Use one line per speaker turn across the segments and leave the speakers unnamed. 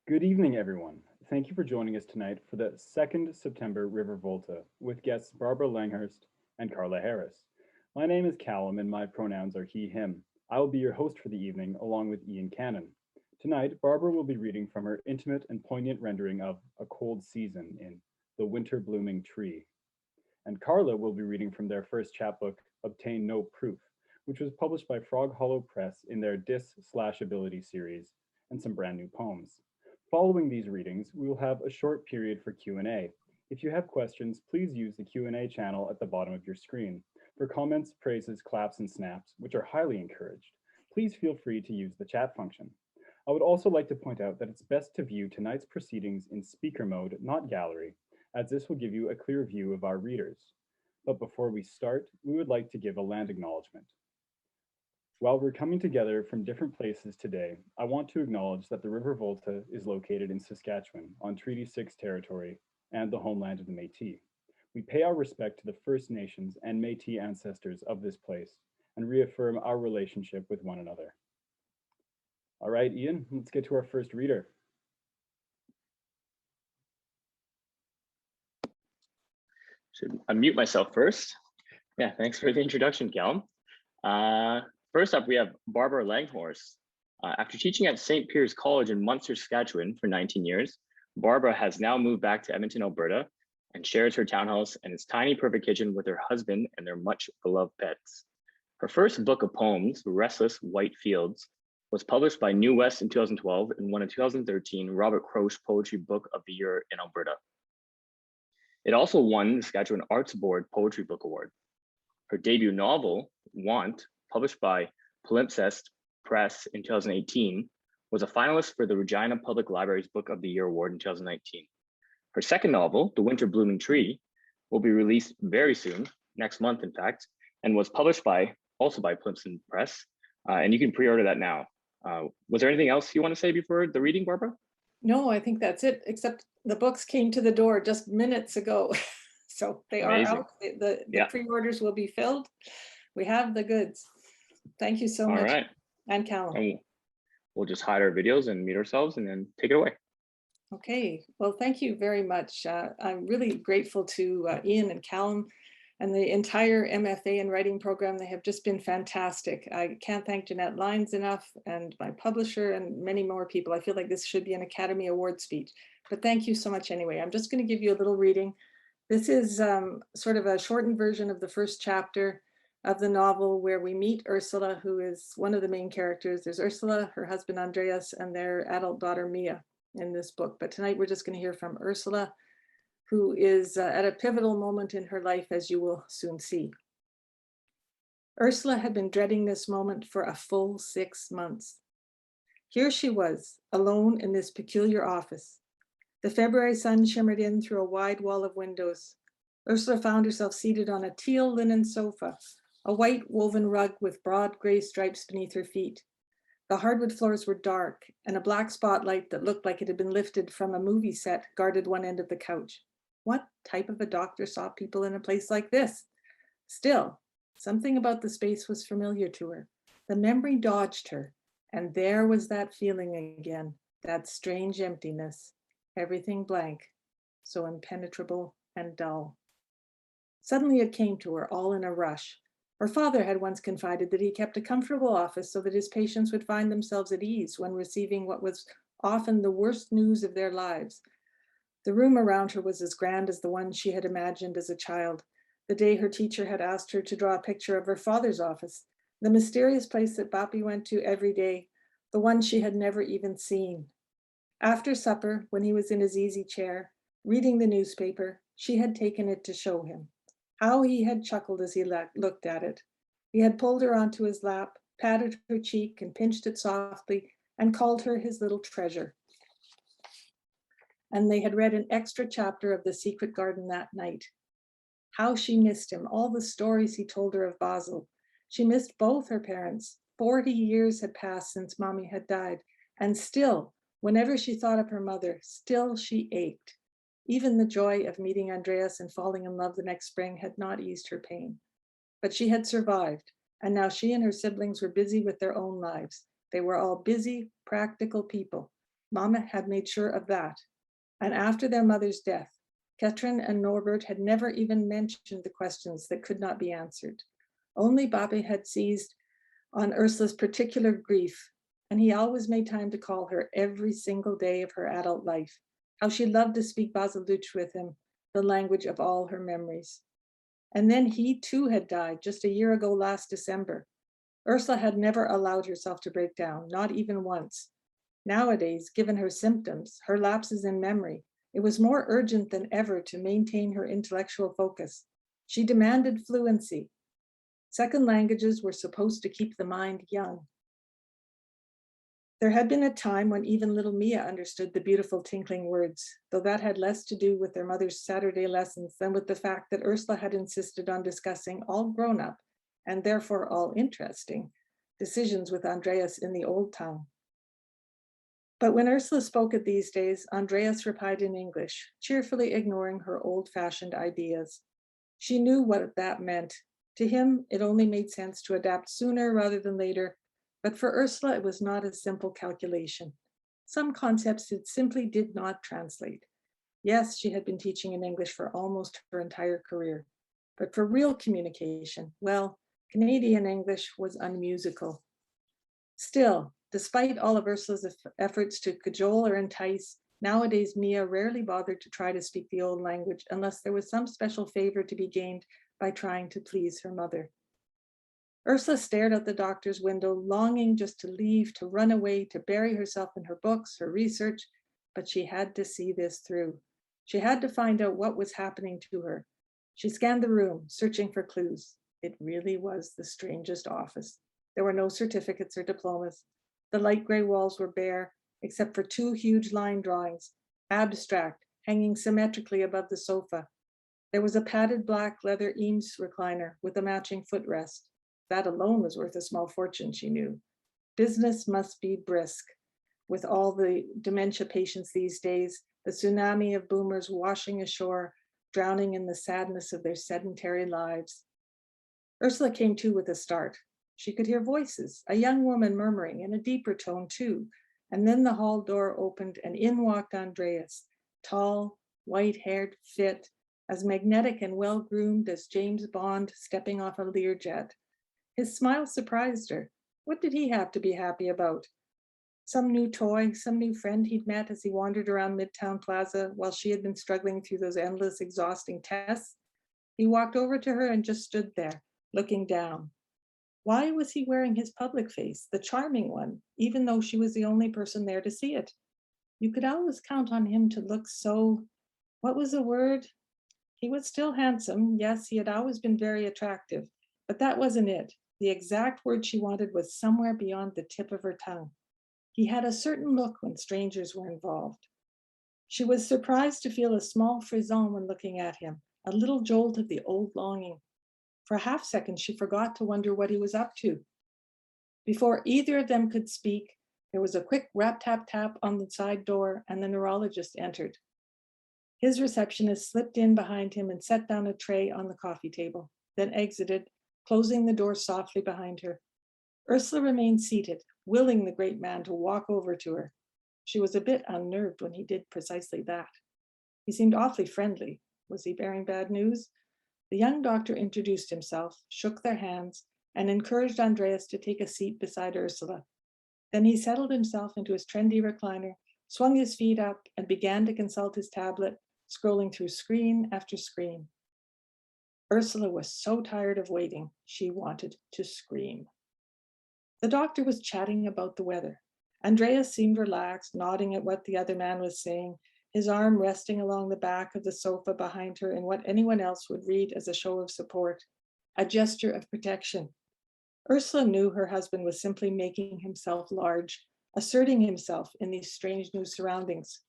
Good evening, everyone. Thank you for joining us tonight for the second September River Volta with guests Barbara Langhorst and Carla Harris. My name is Callum and my pronouns are he, him. I will be your host for the evening along with Ian Cannon. Tonight, Barbara will be reading from her intimate and poignant rendering of A Cold Season in The Winter Blooming Tree. And Carla will be reading from their first chapbook, Obtain No Proof, which was published by Frog Hollow Press in their Dis/Ability series, and some brand new poems. Following these readings, we will have a short period for Q&A. If you have questions, please use the Q&A channel at the bottom of your screen. For comments, praises, claps, and snaps, which are highly encouraged, please feel free to use the chat function. I would also like to point out that it's best to view tonight's proceedings in speaker mode, not gallery, as this will give you a clear view of our readers. But before we start, we would like to give a land acknowledgement. While we're coming together from different places today, I want to acknowledge that the River Volta is located in Saskatchewan on Treaty 6 territory and the homeland of the Métis. We pay our respect to the First Nations and Métis ancestors of this place and reaffirm our relationship with one another. All right, Ian, let's get to our first reader.
Should unmute myself first. Yeah, thanks for the introduction, Callum. First up, we have Barbara Langhorst. After teaching at St. Piers College in Munster, Saskatchewan for 19 years, Barbara has now moved back to Edmonton, Alberta, and shares her townhouse and its tiny perfect kitchen with her husband and their much beloved pets. Her first book of poems, Restless White Fields, was published by New West in 2012 and won a 2013 Robert Croce Poetry Book of the Year in Alberta. It also won the Saskatchewan Arts Board Poetry Book Award. Her debut novel, Want, published by Palimpsest Press in 2018, was a finalist for the Regina Public Library's Book of the Year Award in 2019. Her second novel, The Winter Blooming Tree, will be released very soon, next month in fact, and was published also by Palimpsest Press, and you can pre-order that now. Was there anything else you want to say before the reading, Barbara?
No, I think that's it, except the books came to the door just minutes ago. So they
Amazing.
are out. The pre-orders will be filled. We have the goods. Thank you so much.
All right.
And Callum.
And we'll just hide our videos and mute ourselves and then take it away.
Okay, well, thank you very much. I'm really grateful to Ian and Callum and the entire MFA in writing program. They have just been fantastic. I can't thank Jeanette Lyons enough, and my publisher and many more people. I feel like this should be an Academy Award speech, but thank you so much anyway. I'm just going to give you a little reading. This is sort of a shortened version of the first chapter of the novel, where we meet Ursula, who is one of the main characters. There's Ursula, her husband Andreas, and their adult daughter Mia in this book. But tonight we're just going to hear from Ursula, who is at a pivotal moment in her life, as you will soon see. Ursula had been dreading this moment for a full 6 months. Here she was, alone in this peculiar office. The February sun shimmered in through a wide wall of windows. Ursula found herself seated on a teal linen sofa, a white woven rug with broad gray stripes beneath her feet. The hardwood floors were dark, and a black spotlight that looked like it had been lifted from a movie set guarded one end of the couch. What type of a doctor saw people in a place like this? Still, something about the space was familiar to her. The memory dodged her, and there was that feeling again, that strange emptiness, everything blank, so impenetrable and dull. Suddenly it came to her, all in a rush. Her father had once confided that he kept a comfortable office so that his patients would find themselves at ease when receiving what was often the worst news of their lives. The room around her was as grand as the one she had imagined as a child, the day her teacher had asked her to draw a picture of her father's office, the mysterious place that Bapi went to every day, the one she had never even seen. After supper, when he was in his easy chair, reading the newspaper, she had taken it to show him. How he had chuckled as he looked at it. He had pulled her onto his lap, patted her cheek and pinched it softly, and called her his little treasure. And they had read an extra chapter of The Secret Garden that night. How she missed him, all the stories he told her of Basel. She missed both her parents. 40 years had passed since Mommy had died, and still, whenever she thought of her mother, still she ached. Even the joy of meeting Andreas and falling in love the next spring had not eased her pain. But she had survived, and now she and her siblings were busy with their own lives. They were all busy, practical people. Mama had made sure of that. And after their mother's death, Katrin and Norbert had never even mentioned the questions that could not be answered. Only Babi had seized on Ursula's particular grief, and he always made time to call her every single day of her adult life. How she loved to speak Baselutsch with him, the language of all her memories. And then he too had died just a year ago last December. Ursula had never allowed herself to break down, not even once. Nowadays, given her symptoms, her lapses in memory, it was more urgent than ever to maintain her intellectual focus. She demanded fluency. Second languages were supposed to keep the mind young. There had been a time when even little Mia understood the beautiful tinkling words, though that had less to do with their mother's Saturday lessons than with the fact that Ursula had insisted on discussing all grown-up, and therefore all interesting, decisions with Andreas in the old tongue. But when Ursula spoke at these days, Andreas replied in English, cheerfully ignoring her old-fashioned ideas. She knew what that meant. To him, it only made sense to adapt sooner rather than later, but for Ursula, it was not a simple calculation. Some concepts it simply did not translate. Yes, she had been teaching in English for almost her entire career, but for real communication, well, Canadian English was unmusical. Still, despite all of Ursula's efforts to cajole or entice, nowadays Mia rarely bothered to try to speak the old language unless there was some special favor to be gained by trying to please her mother. Ursula stared out the doctor's window, longing just to leave, to run away, to bury herself in her books, her research, but she had to see this through. She had to find out what was happening to her. She scanned the room, searching for clues. It really was the strangest office. There were no certificates or diplomas. The light gray walls were bare, except for two huge line drawings, abstract, hanging symmetrically above the sofa. There was a padded black leather Eames recliner with a matching footrest. That alone was worth a small fortune, she knew. Business must be brisk. With all the dementia patients these days, the tsunami of boomers washing ashore, drowning in the sadness of their sedentary lives. Ursula came to with a start. She could hear voices, a young woman murmuring in a deeper tone too, and then the hall door opened and in walked Andreas, tall, white-haired, fit, as magnetic and well-groomed as James Bond stepping off a Learjet. His smile surprised her. What did he have to be happy about? Some new toy, some new friend he'd met as he wandered around Midtown Plaza while she had been struggling through those endless, exhausting tests? He walked over to her and just stood there, looking down. Why was he wearing his public face, the charming one, even though she was the only person there to see it? You could always count on him to look so, what was the word? He was still handsome. Yes, he had always been very attractive, but that wasn't it. The exact word she wanted was somewhere beyond the tip of her tongue. He had a certain look when strangers were involved. She was surprised to feel a small frisson when looking at him, a little jolt of the old longing. For a half second, she forgot to wonder what he was up to. Before either of them could speak, there was a quick rap-tap-tap on the side door and the neurologist entered. His receptionist slipped in behind him and set down a tray on the coffee table, then exited, closing the door softly behind her. Ursula remained seated, willing the great man to walk over to her. She was a bit unnerved when he did precisely that. He seemed awfully friendly. Was he bearing bad news? The young doctor introduced himself, shook their hands, and encouraged Andreas to take a seat beside Ursula. Then he settled himself into his trendy recliner, swung his feet up, and began to consult his tablet, scrolling through screen after screen. Ursula was so tired of waiting, she wanted to scream. The doctor was chatting about the weather. Andreas seemed relaxed, nodding at what the other man was saying, his arm resting along the back of the sofa behind her in what anyone else would read as a show of support, a gesture of protection. Ursula knew her husband was simply making himself large, asserting himself in these strange new surroundings.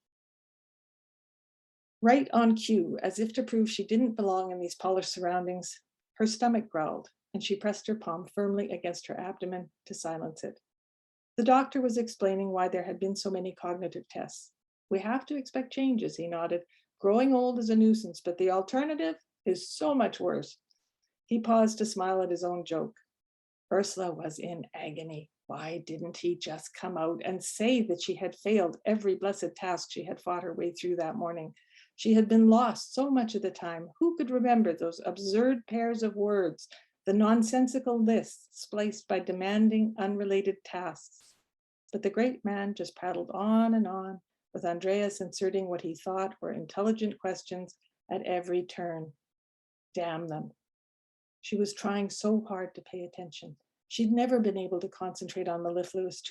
Right on cue, as if to prove she didn't belong in these polished surroundings, her stomach growled, and she pressed her palm firmly against her abdomen to silence it. The doctor was explaining why there had been so many cognitive tests. We have to expect changes, he nodded. Growing old is a nuisance, but the alternative is so much worse. He paused to smile at his own joke. Ursula was in agony. Why didn't he just come out and say that she had failed every blessed task she had fought her way through that morning? She had been lost so much of the time. Who could remember those absurd pairs of words, the nonsensical lists spliced by demanding, unrelated tasks? But the great man just prattled on and on, with Andreas inserting what he thought were intelligent questions at every turn. Damn them. She was trying so hard to pay attention. She'd never been able to concentrate on mellifluous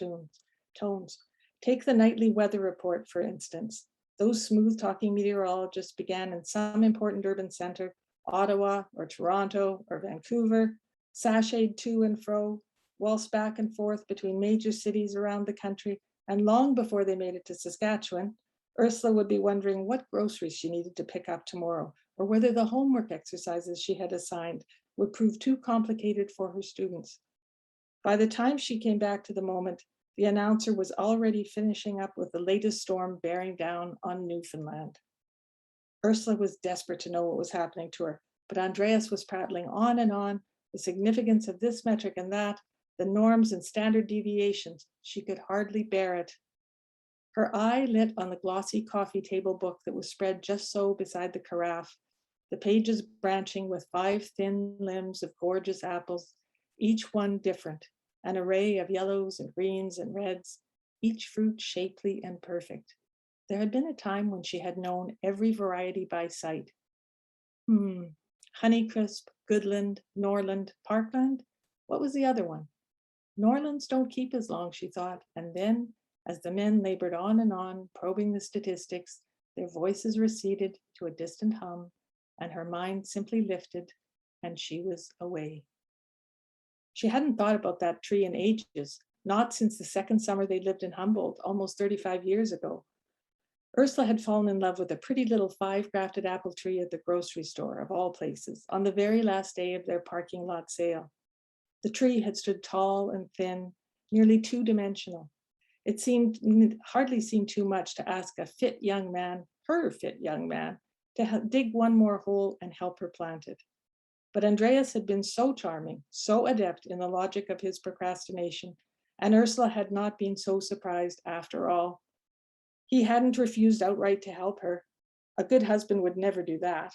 tones. Take the nightly weather report, for instance. Those smooth-talking meteorologists began in some important urban center, Ottawa or Toronto or Vancouver, sashayed to and fro, waltzed back and forth between major cities around the country, and long before they made it to Saskatchewan, Ursula would be wondering what groceries she needed to pick up tomorrow, or whether the homework exercises she had assigned would prove too complicated for her students. By the time she came back to the moment, the announcer was already finishing up with the latest storm bearing down on Newfoundland. Ursula was desperate to know what was happening to her, but Andreas was prattling on and on, the significance of this metric and that, the norms and standard deviations. She could hardly bear it. Her eye lit on the glossy coffee table book that was spread just so beside the carafe, the pages branching with 5 thin limbs of gorgeous apples, each one different, an array of yellows and greens and reds, each fruit shapely and perfect. There had been a time when she had known every variety by sight. Honeycrisp, Goodland, Norland, Parkland. What was the other one? Norlands don't keep as long, she thought, and then, as the men labored on and on, probing the statistics, their voices receded to a distant hum, and her mind simply lifted, and she was away. She hadn't thought about that tree in ages, not since the second summer they lived in Humboldt, almost 35 years ago. Ursula had fallen in love with a pretty little 5-grafted apple tree at the grocery store, of all places, on the very last day of their parking lot sale. The tree had stood tall and thin, nearly 2-dimensional. It hardly seemed too much to ask a fit young man, her fit young man, to dig one more hole and help her plant it. But Andreas had been so charming, so adept in the logic of his procrastination, and Ursula had not been so surprised after all. He hadn't refused outright to help her. A good husband would never do that.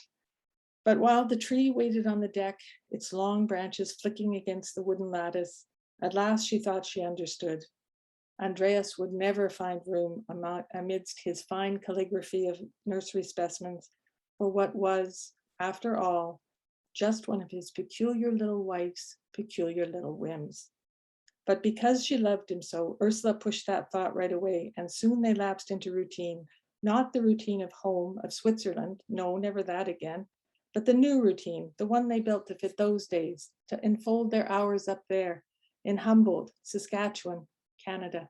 But while the tree waited on the deck, its long branches flicking against the wooden lattice, at last she thought she understood. Andreas would never find room amidst his fine calligraphy of nursery specimens for what was, after all, just one of his peculiar little wife's peculiar little whims. But because she loved him so, Ursula pushed that thought right away, and soon they lapsed into routine, not the routine of home, of Switzerland, no, never that again, but the new routine, the one they built to fit those days, to enfold their hours up there in Humboldt, Saskatchewan, Canada.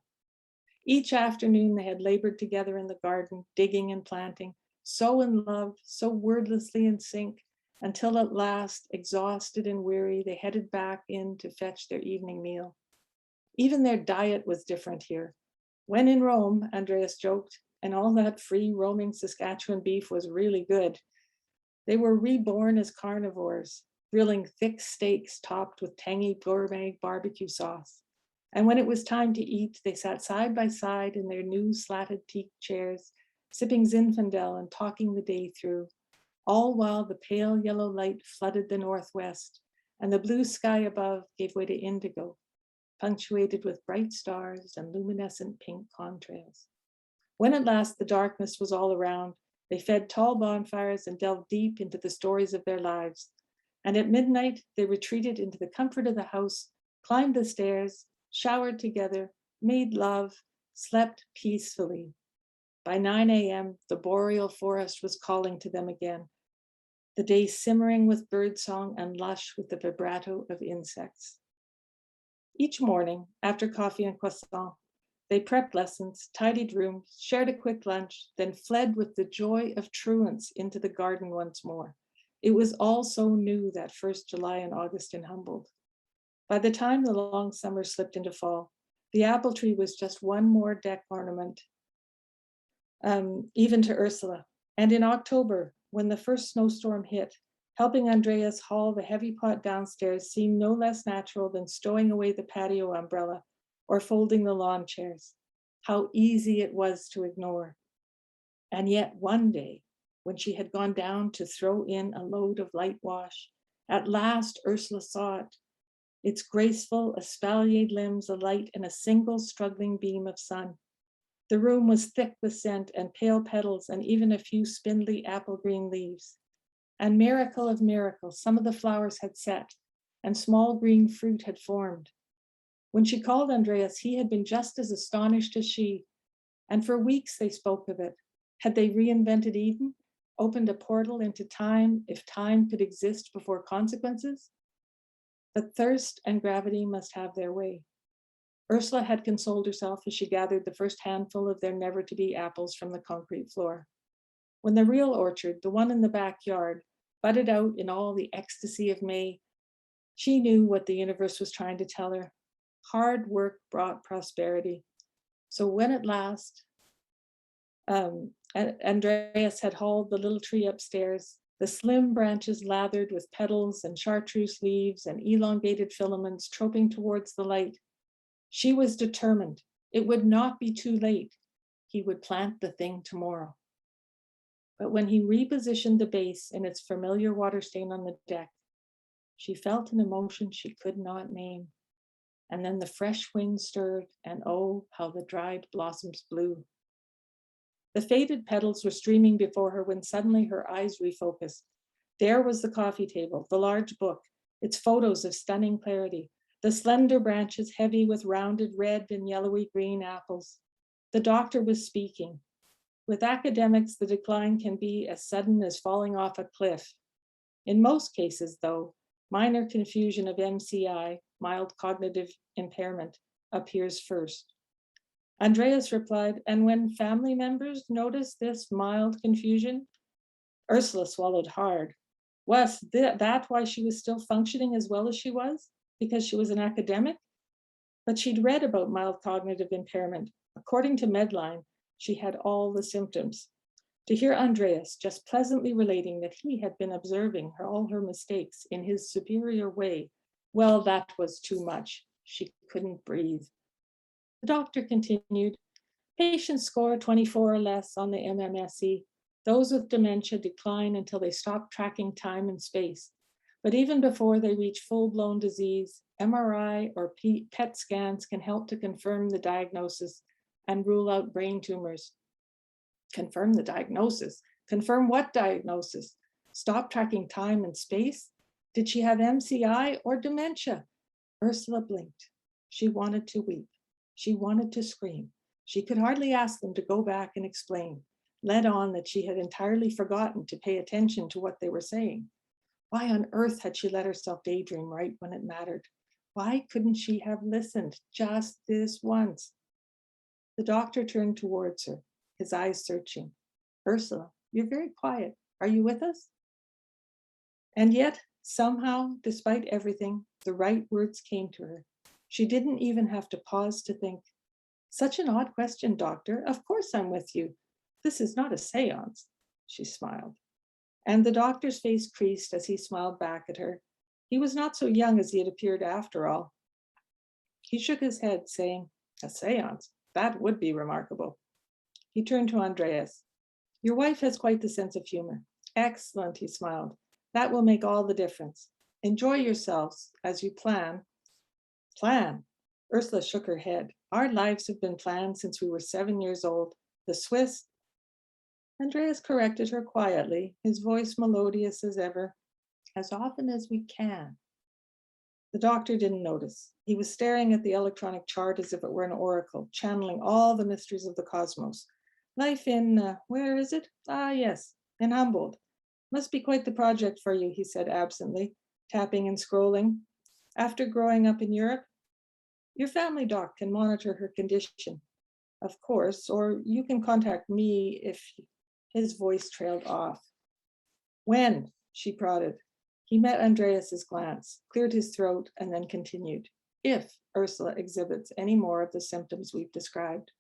Each afternoon they had labored together in the garden, digging and planting, so in love, so wordlessly in sync, until at last, exhausted and weary, they headed back in to fetch their evening meal. Even their diet was different here. When in Rome, Andreas joked, and all that free roaming Saskatchewan beef was really good. They were reborn as carnivores, grilling thick steaks topped with tangy gourmet barbecue sauce. And when it was time to eat, they sat side by side in their new slatted teak chairs, sipping Zinfandel and talking the day through, all while the pale yellow light flooded the northwest and the blue sky above gave way to indigo, punctuated with bright stars and luminescent pink contrails. When at last the darkness was all around, they fed tall bonfires and delved deep into the stories of their lives. And at midnight, they retreated into the comfort of the house, climbed the stairs, showered together, made love, slept peacefully. By 9 a.m., the boreal forest was calling to them again, the day simmering with birdsong and lush with the vibrato of insects. Each morning, after coffee and croissant, they prepped lessons, tidied rooms, shared a quick lunch, then fled with the joy of truants into the garden once more. It was all so new that first July and August in Humboldt. By the time the long summer slipped into fall, the apple tree was just one more deck ornament, even to Ursula. And in October, when the first snowstorm hit, Helping Andreas haul the heavy pot downstairs seemed no less natural than stowing away the patio umbrella or folding the lawn chairs. How easy it was to ignore. And yet one day, when she had gone down to throw in a load of light wash, at last Ursula saw it, its graceful, espaliered limbs alight in a single struggling beam of sun. The room was thick with scent and pale petals and even a few spindly apple green leaves. And miracle of miracles, some of the flowers had set and small green fruit had formed. When she called Andreas, he had been just as astonished as she, and for weeks they spoke of it. Had they reinvented Eden, opened a portal into time if time could exist before consequences? But thirst and gravity must have their way. Ursula had consoled herself as she gathered the first handful of their never-to-be apples from the concrete floor. When the real orchard, the one in the backyard, budded out in all the ecstasy of May, she knew what the universe was trying to tell her. Hard work brought prosperity. So when at last Andreas had hauled the little tree upstairs, the slim branches lathered with petals and chartreuse leaves and elongated filaments troping towards the light, she was determined. It would not be too late. He would plant the thing tomorrow. But when he repositioned the base in its familiar water stain on the deck, she felt an emotion she could not name. And then the fresh wind stirred, and oh, how the dried blossoms blew. The faded petals were streaming before her when suddenly her eyes refocused. There was the coffee table, the large book, its photos of stunning clarity, the slender branches heavy with rounded red and yellowy green apples. The doctor was speaking. With academics, the decline can be as sudden as falling off a cliff. In most cases, though, minor confusion of MCI, mild cognitive impairment, appears first. Andreas replied, and when family members notice this mild confusion? Ursula swallowed hard. Was that why she was still functioning as well as she was? Because she was an academic? But she'd read about mild cognitive impairment. According to Medline, she had all the symptoms. To hear Andreas just pleasantly relating that he had been observing all her mistakes in his superior way, well, that was too much. She couldn't breathe. The doctor continued, patients score 24 or less on the MMSE. Those with dementia decline until they stop tracking time and space. But even before they reach full-blown disease, MRI or PET scans can help to confirm the diagnosis and rule out brain tumors. Confirm the diagnosis? Confirm what diagnosis? Stop tracking time and space? Did she have MCI or dementia? Ursula blinked. She wanted to weep. She wanted to scream. She could hardly ask them to go back and explain, led on that she had entirely forgotten to pay attention to what they were saying. Why on earth had she let herself daydream right when it mattered? Why couldn't she have listened just this once? The doctor turned towards her, his eyes searching. Ursula, you're very quiet. Are you with us? And yet, somehow, despite everything, the right words came to her. She didn't even have to pause to think. Such an odd question, doctor. Of course I'm with you. This is not a seance. She smiled. And the doctor's face creased as he smiled back at her. He was not so young as he had appeared after all. He shook his head, saying, a seance? That would be remarkable. He turned to Andreas. Your wife has quite the sense of humor. Excellent, he smiled. That will make all the difference. Enjoy yourselves as you plan. Plan? Ursula shook her head. Our lives have been planned since we were 7 years old. The Swiss. Andreas corrected her quietly, his voice melodious as ever. As often as we can. The doctor didn't notice. He was staring at the electronic chart as if it were an oracle, channeling all the mysteries of the cosmos. Life in, where is it? Ah, yes, in Humboldt. Must be quite the project for you, he said absently, tapping and scrolling. After growing up in Europe, your family doc can monitor her condition, of course, or you can contact me if his voice trailed off. When? She prodded. He met Andreas's glance, cleared his throat, and then continued. If Ursula exhibits any more of the symptoms we've described.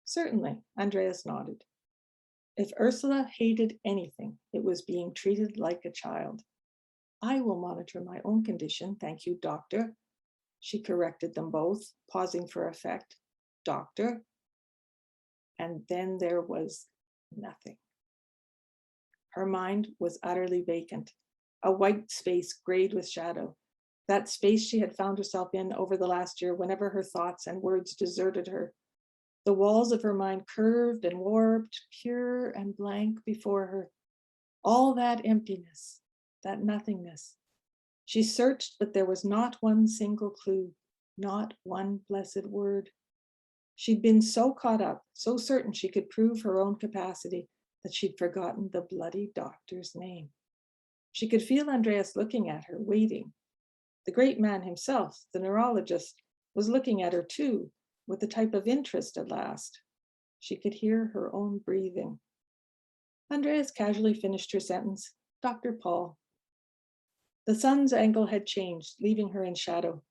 Certainly, Andreas nodded. If Ursula hated anything, it was being treated like a child. I will monitor my own condition. Thank you, doctor. She corrected them both, pausing for effect. Doctor. And then there was nothing. Her mind was utterly vacant, a white space grayed with shadow. That space she had found herself in over the last year whenever her thoughts and words deserted her. The walls of her mind curved and warped, pure and blank before her. All that emptiness, that nothingness. She searched, but there was not one single clue, not one blessed word. She'd been so caught up, so certain she could prove her own capacity, that she'd forgotten the bloody doctor's name. She could feel Andreas looking at her, waiting. The great man himself, the neurologist, was looking at her too, with a type of interest at last. She could hear her own breathing. Andreas casually finished her sentence, Dr. Paul. The sun's angle had changed, leaving her in shadow.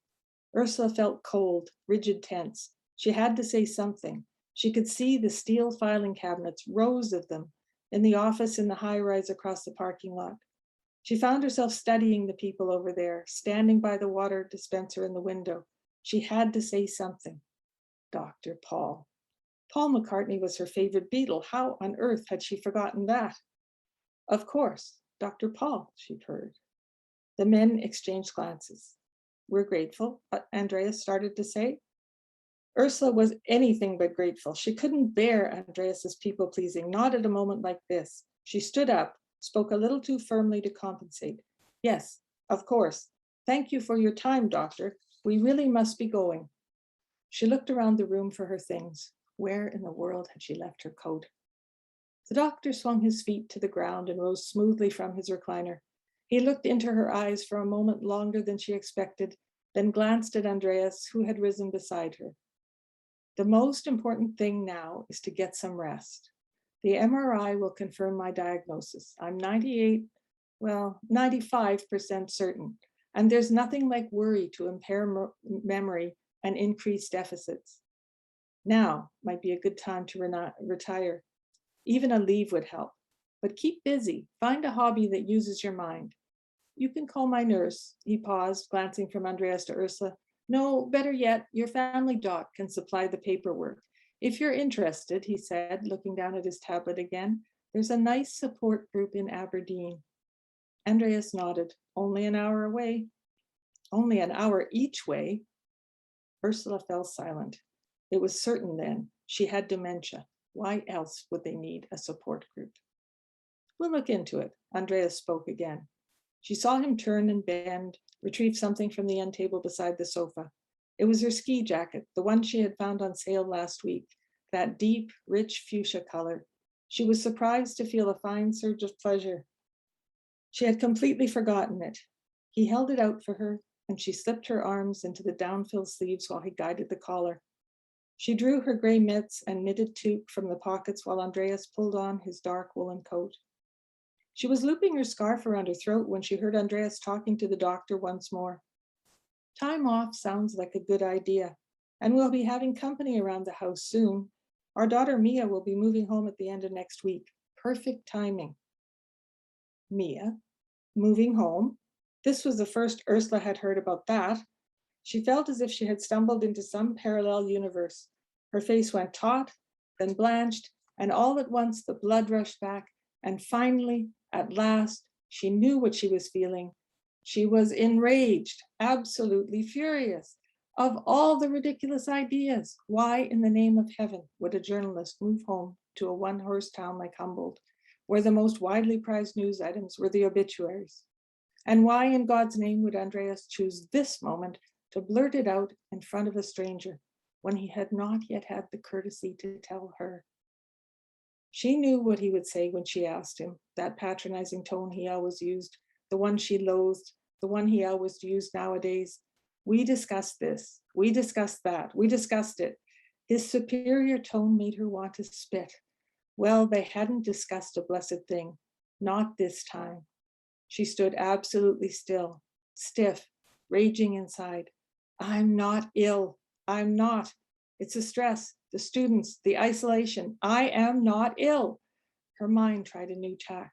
Ursula felt cold, rigid, tense. She had to say something. She could see the steel filing cabinets, rows of them, in the office in the high-rise across the parking lot. She found herself studying the people over there, standing by the water dispenser in the window. She had to say something. Dr. Paul. Paul McCartney was her favorite Beatle. How on earth had she forgotten that? Of course, Dr. Paul, she'd heard. The men exchanged glances. We're grateful, Andreas started to say. Ursula was anything but grateful. She couldn't bear Andreas's people-pleasing, not at a moment like this. She stood up, spoke a little too firmly to compensate. Yes, of course. Thank you for your time, doctor. We really must be going. She looked around the room for her things. Where in the world had she left her coat? The doctor swung his feet to the ground and rose smoothly from his recliner. He looked into her eyes for a moment longer than she expected, then glanced at Andreas, who had risen beside her. The most important thing now is to get some rest. The MRI will confirm my diagnosis. I'm 95% certain, and there's nothing like worry to impair memory and increase deficits. Now might be a good time to retire. Even a leave would help, but keep busy. Find a hobby that uses your mind. You can call my nurse. He paused, glancing from Andreas to Ursula. No, better yet, your family doc can supply the paperwork. If you're interested, he said, looking down at his tablet again, there's a nice support group in Aberdeen. Andreas nodded. Only an hour away. Only an hour each way. Ursula fell silent. It was certain then, she had dementia. Why else would they need a support group? We'll look into it, Andreas spoke again. She saw him turn and bend, retrieve something from the end table beside the sofa. It was her ski jacket, the one she had found on sale last week, that deep, rich fuchsia color. She was surprised to feel a fine surge of pleasure. She had completely forgotten it. He held it out for her, and she slipped her arms into the down-filled sleeves while he guided the collar. She drew her gray mitts and knitted toque from the pockets while Andreas pulled on his dark woolen coat. She was looping her scarf around her throat when she heard Andreas talking to the doctor once more. Time off sounds like a good idea, and we'll be having company around the house soon. Our daughter Mia will be moving home at the end of next week. Perfect timing. Mia, moving home? This was the first Ursula had heard about that. She felt as if she had stumbled into some parallel universe. Her face went taut, then blanched, and all at once the blood rushed back, and finally, at last, she knew what she was feeling. She was enraged, absolutely furious. Of all the ridiculous ideas, why in the name of heaven would a journalist move home to a one-horse town like Humboldt, where the most widely prized news items were the obituaries? And why in God's name would Andreas choose this moment to blurt it out in front of a stranger when he had not yet had the courtesy to tell her? She knew what he would say when she asked him, that patronizing tone he always used, the one she loathed, the one he always used nowadays. We discussed this, we discussed that, we discussed it. His superior tone made her want to spit. Well, they hadn't discussed a blessed thing, not this time. She stood absolutely still, stiff, raging inside. I'm not ill, I'm not. It's the stress, the students, the isolation. I am not ill. Her mind tried a new tack.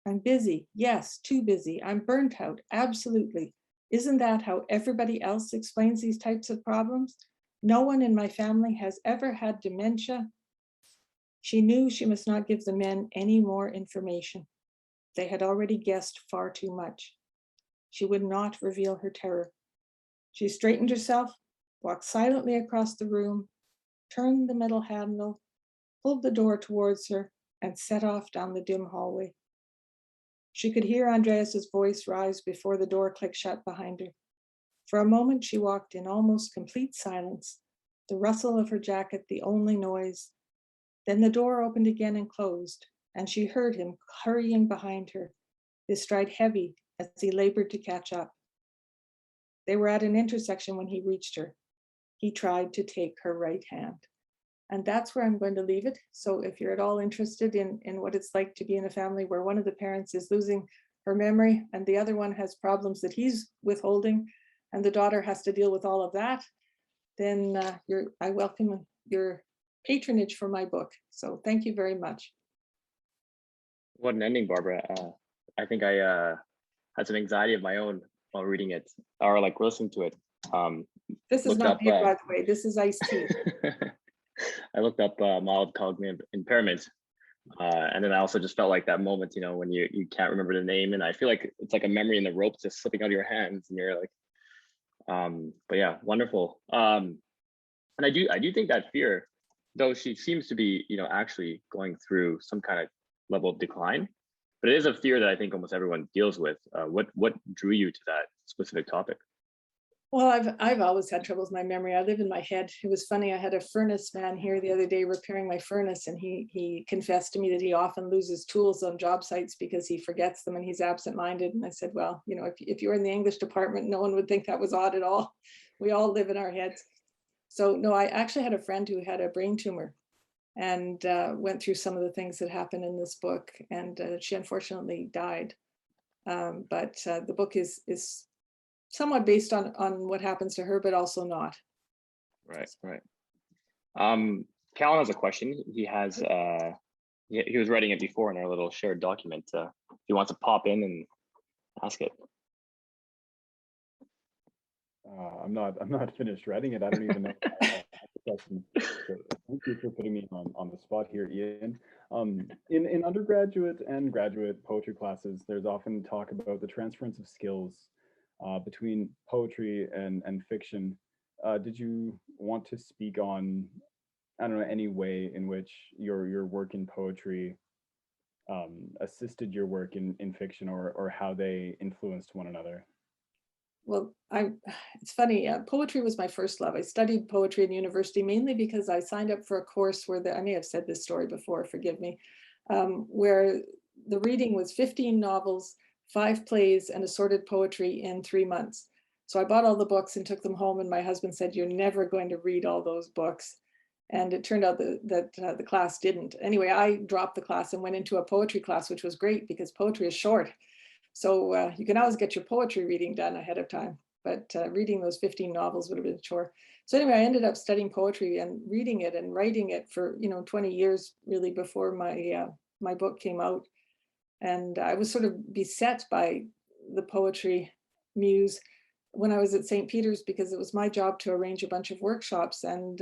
I'm busy. Yes, too busy. I'm burnt out. Absolutely. Isn't that how everybody else explains these types of problems? No one in my family has ever had dementia. She knew she must not give the men any more information. They had already guessed far too much. She would not reveal her terror. She straightened herself, walked silently across the room, turned the metal handle, pulled the door towards her, and set off down the dim hallway. She could hear Andreas's voice rise before the door clicked shut behind her. For a moment, she walked in almost complete silence, the rustle of her jacket the only noise. Then the door opened again and closed, and she heard him hurrying behind her, his stride heavy as he labored to catch up. They were at an intersection when he reached her. He tried to take her right hand. And that's where I'm going to leave it. So if you're at all interested in what it's like to be in a family where one of the parents is losing her memory and the other one has problems that he's withholding, and the daughter has to deal with all of that, then I welcome your patronage for my book. So thank you very much.
What an ending, Barbara. I think I had some anxiety of my own while reading it or like listening to it.
This is not beer, by the way. This is iced tea.
I looked up mild cognitive impairment. And then I also just felt like that moment, you know, when you can't remember the name. And I feel like it's like a memory in the rope just slipping out of your hands. And you're like, but yeah, wonderful. And I do think that fear, though she seems to be, you know, actually going through some kind of level of decline, but it is a fear that I think almost everyone deals with. What drew you to that specific topic?
Well, I've always had trouble with my memory. I live in my head. It was funny. I had a furnace man here the other day repairing my furnace, and he confessed to me that he often loses tools on job sites because he forgets them and he's absent-minded. And I said, well, you know, if you were in the English department, no one would think that was odd at all. We all live in our heads. So no, I actually had a friend who had a brain tumor and went through some of the things that happened in this book, and she unfortunately died. But the book is somewhat based on what happens to her, but also not.
Right. Callan has a question. He has he was writing it before in our little shared document. If he wants to pop in and ask it.
I'm not finished writing it. I don't even know. Question. So thank you for putting me on the spot here, Ian. In undergraduate and graduate poetry classes, there's often talk about the transference of skills between poetry and fiction. Did you want to speak on, I don't know, any way in which your work in poetry assisted your work in fiction, or how they influenced one another?
Well, it's funny, poetry was my first love. I studied poetry in university mainly because I signed up for a course where I may have said this story before, forgive me, where the reading was 15 novels, 5 plays, and assorted poetry in 3 months. So I bought all the books and took them home, and my husband said, you're never going to read all those books. And it turned out that the class didn't. Anyway, I dropped the class and went into a poetry class, which was great because poetry is short. So you can always get your poetry reading done ahead of time, but reading those 15 novels would have been a chore. So anyway, I ended up studying poetry and reading it and writing it for 20 years really before my book came out. And I was sort of beset by the poetry muse when I was at St. Peter's, because it was my job to arrange a bunch of workshops. And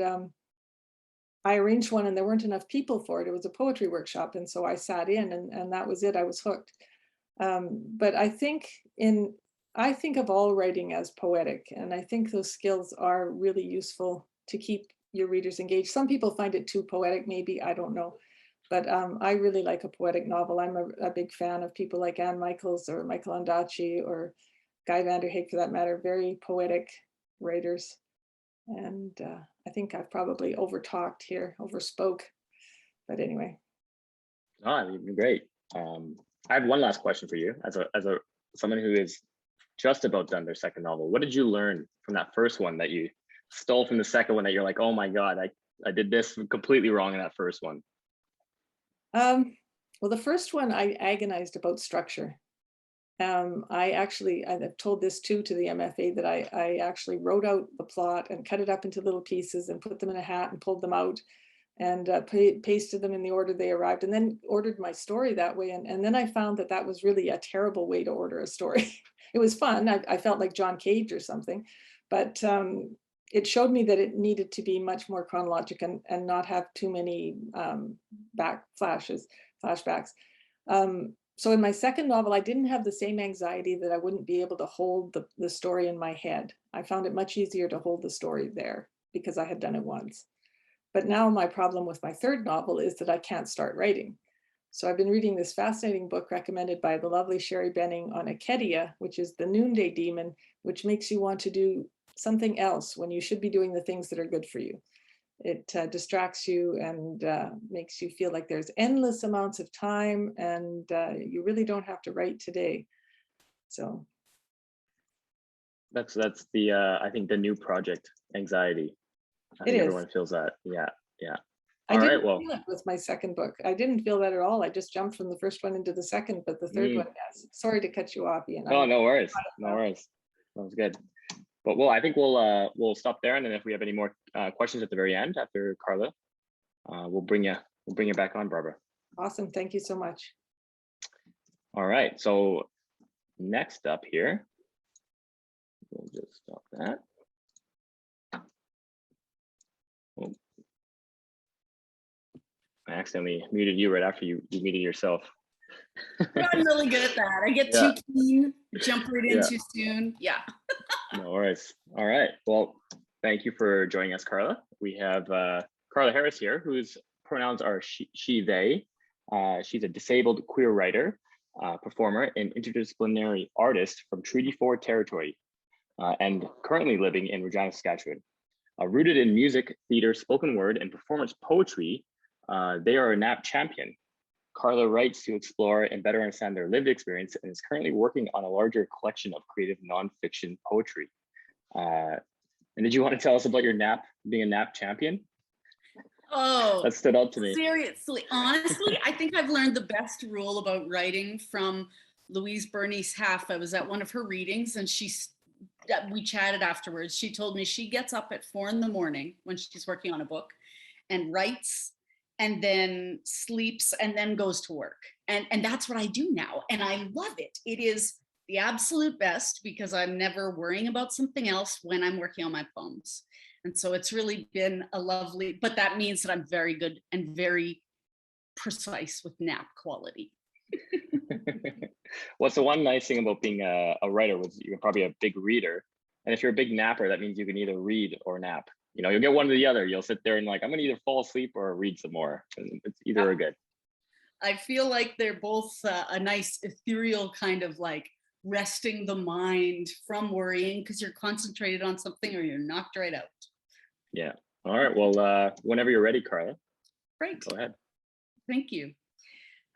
I arranged one and there weren't enough people for it. It was a poetry workshop. And so I sat in and that was it. I was hooked. But I think of all writing as poetic, and I think those skills are really useful to keep your readers engaged. Some people find it too poetic, maybe, I don't know. But I really like a poetic novel. I'm a big fan of people like Anne Michaels or Michael Ondaatje or Guy van der Heek, for that matter, very poetic writers. And I think I've probably overtalked here, overspoke. But anyway.
Oh, great. I have one last question for you, as someone who is just about done their second novel. What did you learn from that first one that you stole from the second one that you're like, oh my God, I did this completely wrong in that first one?
Well, the first one, I agonized about structure. I've told this too to the MFA, that I actually wrote out the plot and cut it up into little pieces and put them in a hat and pulled them out. and pasted them in the order they arrived, and then ordered my story that way. And then I found that that was really a terrible way to order a story. It was fun. I felt like John Cage or something, but it showed me that it needed to be much more chronological and not have too many flashbacks. So in my second novel, I didn't have the same anxiety that I wouldn't be able to hold the story in my head. I found it much easier to hold the story there because I had done it once. But now my problem with my third novel is that I can't start writing. So I've been reading this fascinating book recommended by the lovely Sherry Benning on Acedia, which is the noonday demon, which makes you want to do something else when you should be doing the things that are good for you. It distracts you and makes you feel like there's endless amounts of time and you really don't have to write today. So
that's the I think the new project anxiety. I think everyone feels that. Yeah.
I didn't feel it with my second book. I didn't feel that at all. I just jumped from the first one into the second, but the third one, yes. Sorry to cut you off, Ian.
Oh, no worries. No worries. That was good. But I think we'll stop there, and then if we have any more questions at the very end after Carla, we'll bring you back on, Barbara.
Awesome. Thank you so much.
All right. So next up here, we'll just stop that. Oh. I accidentally muted you right after you muted yourself.
I'm really good at that. I get too keen, jump right in too soon. Yeah.
No worries. All right. Well, thank you for joining us, Carla. We have Carla Harris here, whose pronouns are she, they. She's a disabled queer writer, performer, and interdisciplinary artist from Treaty 4 territory, and currently living in Regina, Saskatchewan. Rooted in music, theater, spoken word, and performance poetry, they are a NAP champion. Carla writes to explore and better understand their lived experience and is currently working on a larger collection of creative nonfiction poetry. And did you want to tell us about your NAP, being a NAP champion?
Oh,
that stood out to me.
Seriously, honestly, I think I've learned the best rule about writing from Louise Bernice Half. I was at one of her readings and we chatted afterwards. She told me she gets up at 4 a.m. when she's working on a book and writes and then sleeps and then goes to work. And that's what I do now. And I love it. It is the absolute best because I'm never worrying about something else when I'm working on my poems. And so it's really been a lovely, but that means that I'm very good and very precise with nap quality.
What's the one nice thing about being a writer was you're probably a big reader. And if you're a big napper, that means you can either read or nap. You know, you'll get one or the other. You'll sit there and like, I'm gonna either fall asleep or read some more. And it's either or good.
I feel like they're both a nice ethereal kind of like resting the mind from worrying because you're concentrated on something or you're knocked right out.
Yeah. All right. Well, whenever you're ready, Carla.
Great.
Go ahead.
Thank you.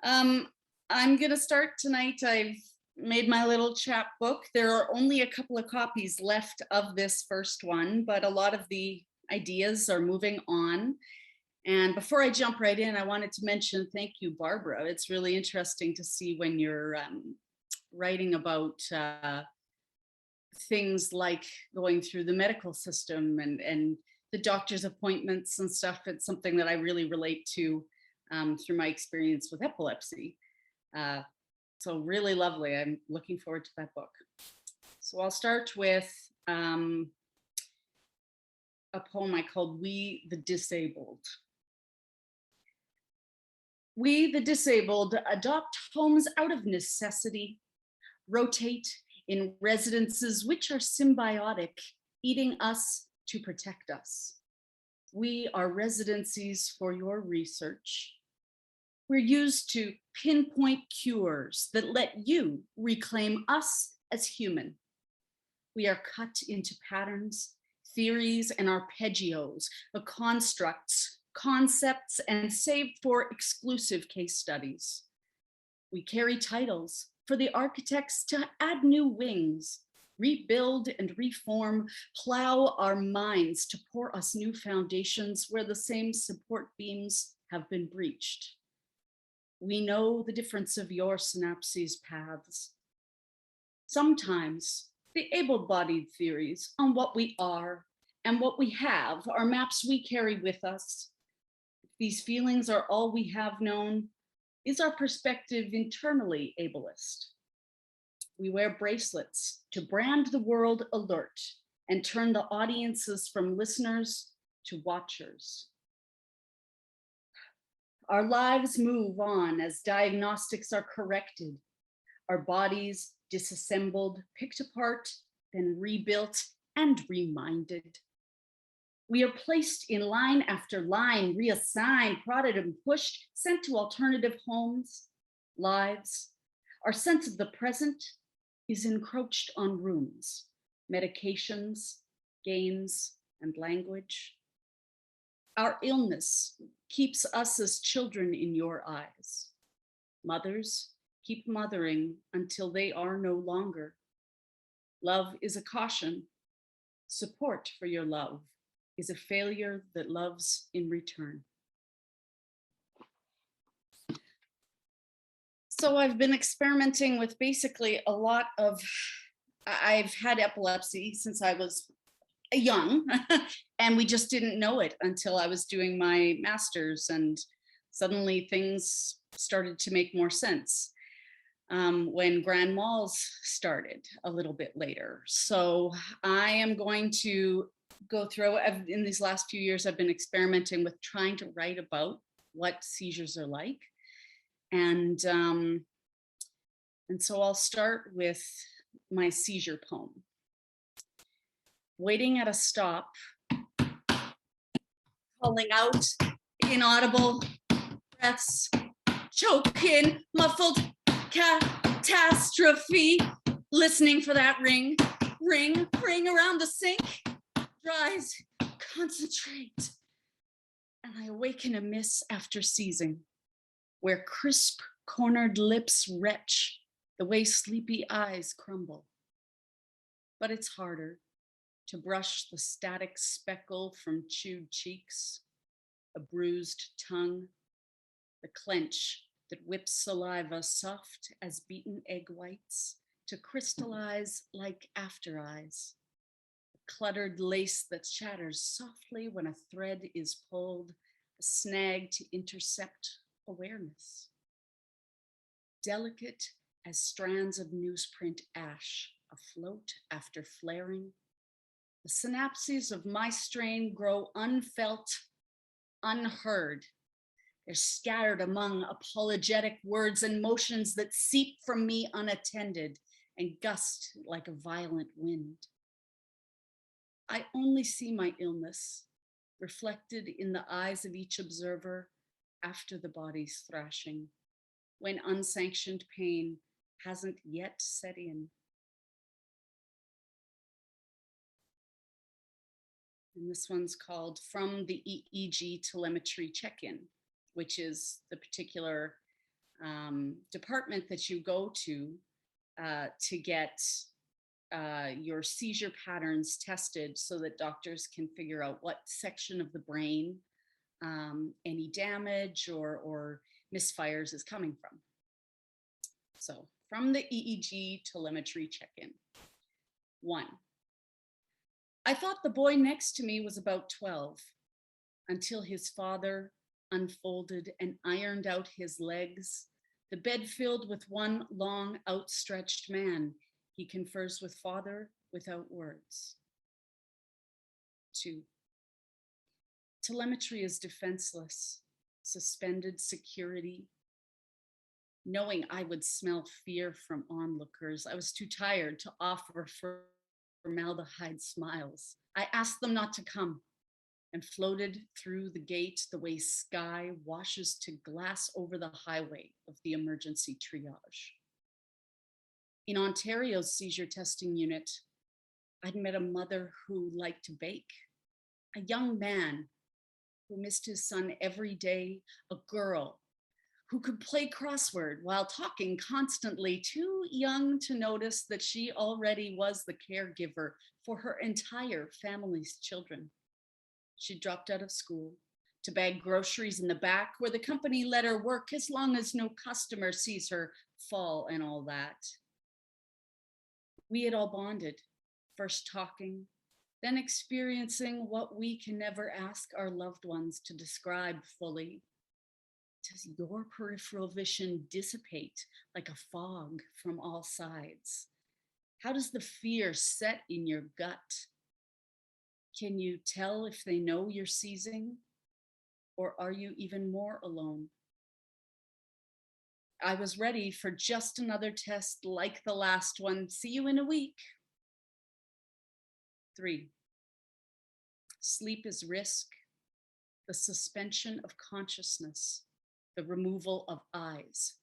I'm going to start tonight. I've made my little chapbook. There are only a couple of copies left of this first one, but a lot of the ideas are moving on. And before I jump right in, I wanted to mention, thank you, Barbara. It's really interesting to see when you're writing about things like going through the medical system and the doctor's appointments and stuff. It's something that I really relate to through my experience with epilepsy. So really lovely. I'm looking forward to that book. So I'll start with a poem I called We the Disabled. We the disabled adopt homes out of necessity, rotate in residences which are symbiotic, eating us to protect us. We are residencies for your research. We're used to pinpoint cures that let you reclaim us as human. We are cut into patterns, theories, and arpeggios of constructs, concepts, and saved for exclusive case studies. We carry titles for the architects to add new wings, rebuild and reform, plow our minds to pour us new foundations where the same support beams have been breached. We know the difference of your synapses paths. Sometimes the able-bodied theories on what we are and what we have are maps we carry with us. These feelings are all we have known. Is our perspective internally ableist? We wear bracelets to brand the world alert and turn the audiences from listeners to watchers. Our lives move on as diagnostics are corrected, our bodies disassembled, picked apart, then rebuilt and reminded. We are placed in line after line, reassigned, prodded and pushed, sent to alternative homes, lives. Our sense of the present is encroached on rooms, medications, games, and language. Our illness keeps us as children in your eyes. Mothers keep mothering until they are no longer. Love is a caution. Support for your love is a failure that loves in return. So I've been experimenting with basically a lot of, I've had epilepsy since I was young, and we just didn't know it until I was doing my master's, and suddenly things started to make more sense when grand malls started a little bit later. So I am going to go through, in these last few years, I've been experimenting with trying to write about what seizures are like. And so I'll start with my seizure poem. Waiting at a stop, calling out inaudible breaths, choking, muffled catastrophe, listening for that ring around the sink, dries, concentrate, and I awaken amiss after seizing, where crisp cornered lips retch, the way sleepy eyes crumble. But it's harder to brush the static speckle from chewed cheeks, a bruised tongue, the clench that whips saliva soft as beaten egg whites to crystallize like after eyes, a cluttered lace that shatters softly when a thread is pulled, a snag to intercept awareness. Delicate as strands of newsprint ash afloat after flaring, the synapses of my strain grow unfelt, unheard. They're scattered among apologetic words and motions that seep from me unattended and gust like a violent wind. I only see my illness reflected in the eyes of each observer after the body's thrashing, when unsanctioned pain hasn't yet set in. And this one's called From the EEG Telemetry Check-In, which is the particular department that you go to get your seizure patterns tested so that doctors can figure out what section of the brain any damage or misfires is coming from. So from the EEG Telemetry Check-In. 1. I thought the boy next to me was about 12 until his father unfolded and ironed out his legs, the bed filled with one long outstretched man. He confers with father without words. 2. Telemetry is defenseless, suspended security. Knowing I would smell fear from onlookers, I was too tired to offer formaldehyde smiles. I asked them not to come and floated through the gate the way sky washes to glass over the highway of the emergency triage. In Ontario's seizure testing unit, I'd met a mother who liked to bake, a young man who missed his son every day, a girl who could play crossword while talking constantly, too young to notice that she already was the caregiver for her entire family's children. She dropped out of school to bag groceries in the back where the company let her work as long as no customer sees her fall and all that. We had all bonded, first talking, then experiencing what we can never ask our loved ones to describe fully. Does your peripheral vision dissipate like a fog from all sides? How does the fear set in your gut? Can you tell if they know you're seizing, or are you even more alone? I was ready for just another test like the last one. See you in a week. 3. Sleep is risk, the suspension of consciousness, the removal of eyes,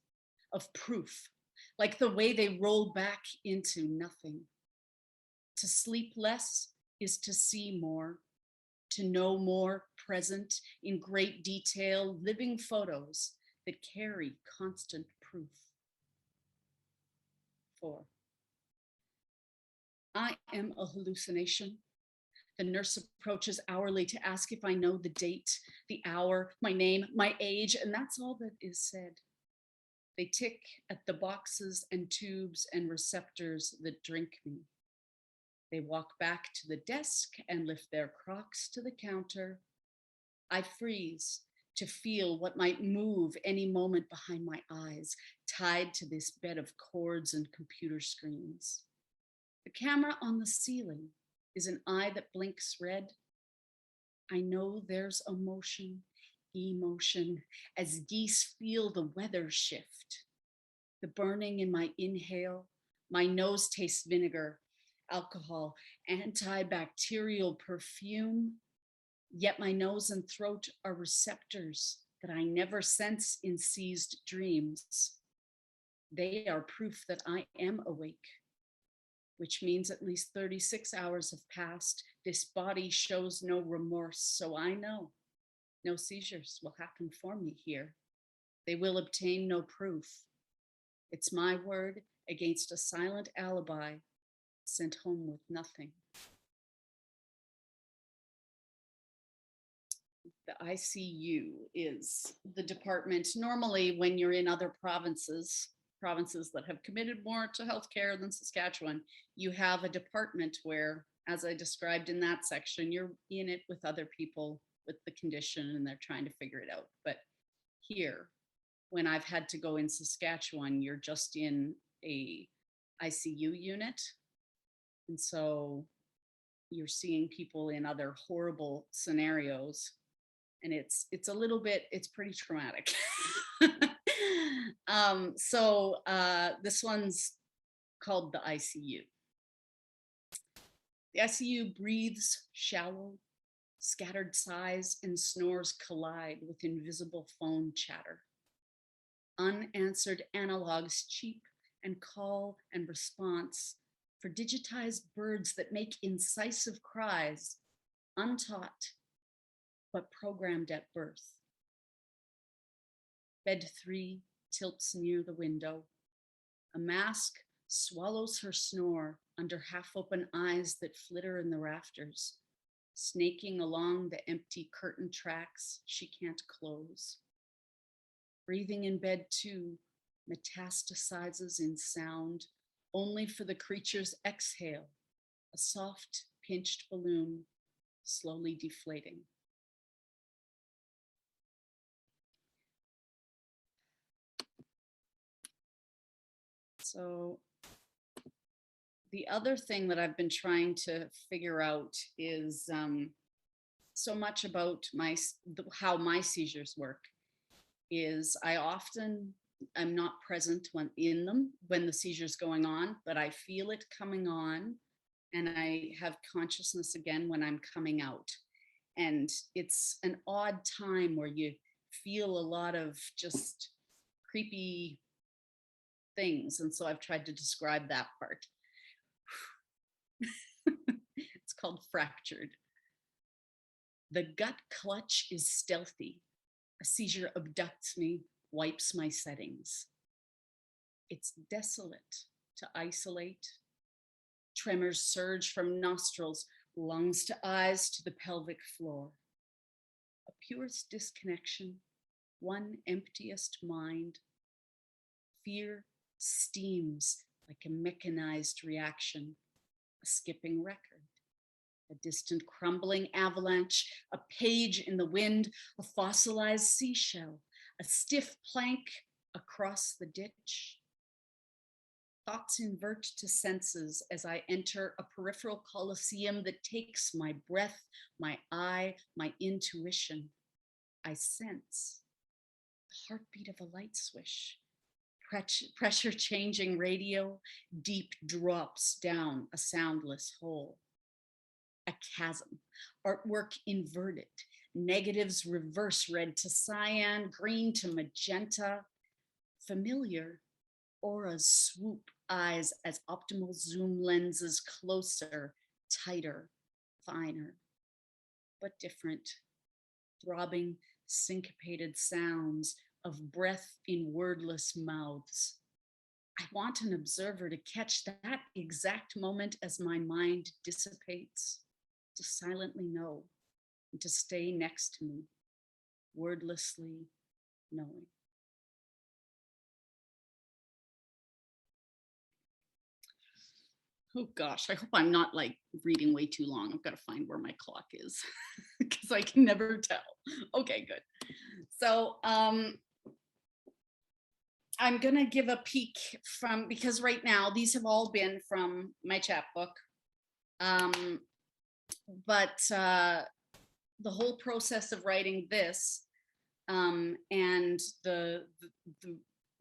of proof, like the way they roll back into nothing. To sleep less is to see more, to know more, present in great detail, living photos that carry constant proof. 4. I am a hallucination. The nurse approaches hourly to ask if I know the date, the hour, my name, my age, and that's all that is said. They tick at the boxes and tubes and receptors that drink me. They walk back to the desk and lift their Crocs to the counter. I freeze to feel what might move any moment behind my eyes, tied to this bed of cords and computer screens. The camera on the ceiling is an eye that blinks red. I know there's emotion, as geese feel the weather shift. The burning in my inhale, my nose tastes vinegar, alcohol, antibacterial perfume, yet my nose and throat are receptors that I never sense in seized dreams. They are proof that I am awake, which means at least 36 hours have passed. This body shows no remorse, so I know no seizures will happen for me here. They will obtain no proof. It's my word against a silent alibi sent home with nothing. The ICU is the department. Normally, when you're in other provinces that have committed more to healthcare than Saskatchewan, you have a department where, as I described in that section, you're in it with other people with the condition and they're trying to figure it out. But here, when I've had to go in Saskatchewan, you're just in a ICU unit. And so you're seeing people in other horrible scenarios. And it's pretty traumatic. This one's called the ICU. The ICU breathes shallow, scattered sighs and snores collide with invisible phone chatter. Unanswered analogs cheep and call and response for digitized birds that make incisive cries, untaught, but programmed at birth. Bed 3 tilts near the window. A mask swallows her snore under half-open eyes that flitter in the rafters, snaking along the empty curtain tracks she can't close. Breathing in bed 2 metastasizes in sound, only for the creature's exhale, a soft, pinched balloon slowly deflating. So the other thing that I've been trying to figure out is so much about how my seizures work is I'm not present when in them, when the seizure's going on, but I feel it coming on and I have consciousness again when I'm coming out. And it's an odd time where you feel a lot of just creepy things. And so I've tried to describe that part. It's called fractured. The gut clutch is stealthy. A seizure abducts me, wipes my settings. It's desolate to isolate. Tremors surge from nostrils, lungs to eyes to the pelvic floor. A purest disconnection, one emptiest mind. Fear steams like a mechanized reaction, a skipping record. A distant crumbling avalanche, a page in the wind, a fossilized seashell, a stiff plank across the ditch. Thoughts invert to senses as I enter a peripheral coliseum that takes my breath, my eye, my intuition. I sense the heartbeat of a light swish, pressure changing radio, deep drops down a soundless hole. A chasm, artwork inverted, negatives reverse red to cyan, green to magenta, familiar auras swoop eyes as optimal zoom lenses closer, tighter, finer, but different, throbbing, syncopated sounds of breath in wordless mouths. I want an observer to catch that exact moment as my mind dissipates, to silently know, and to stay next to me, wordlessly knowing. Oh gosh, I hope I'm not like reading way too long. I've got to find where my clock is because I can never tell. Okay, good. So I'm gonna give a peek from, because right now these have all been from my chapbook. But the whole process of writing this and the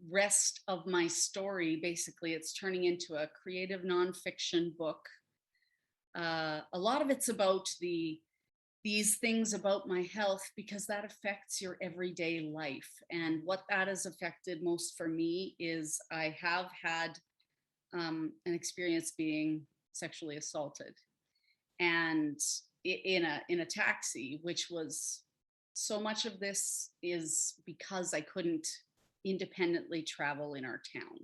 rest of my story, basically it's turning into a creative nonfiction book. A lot of it's about these things about my health, because that affects your everyday life. And what that has affected most for me is I have had an experience being sexually assaulted, and in a taxi, which was, so much of this is because I couldn't independently travel in our town.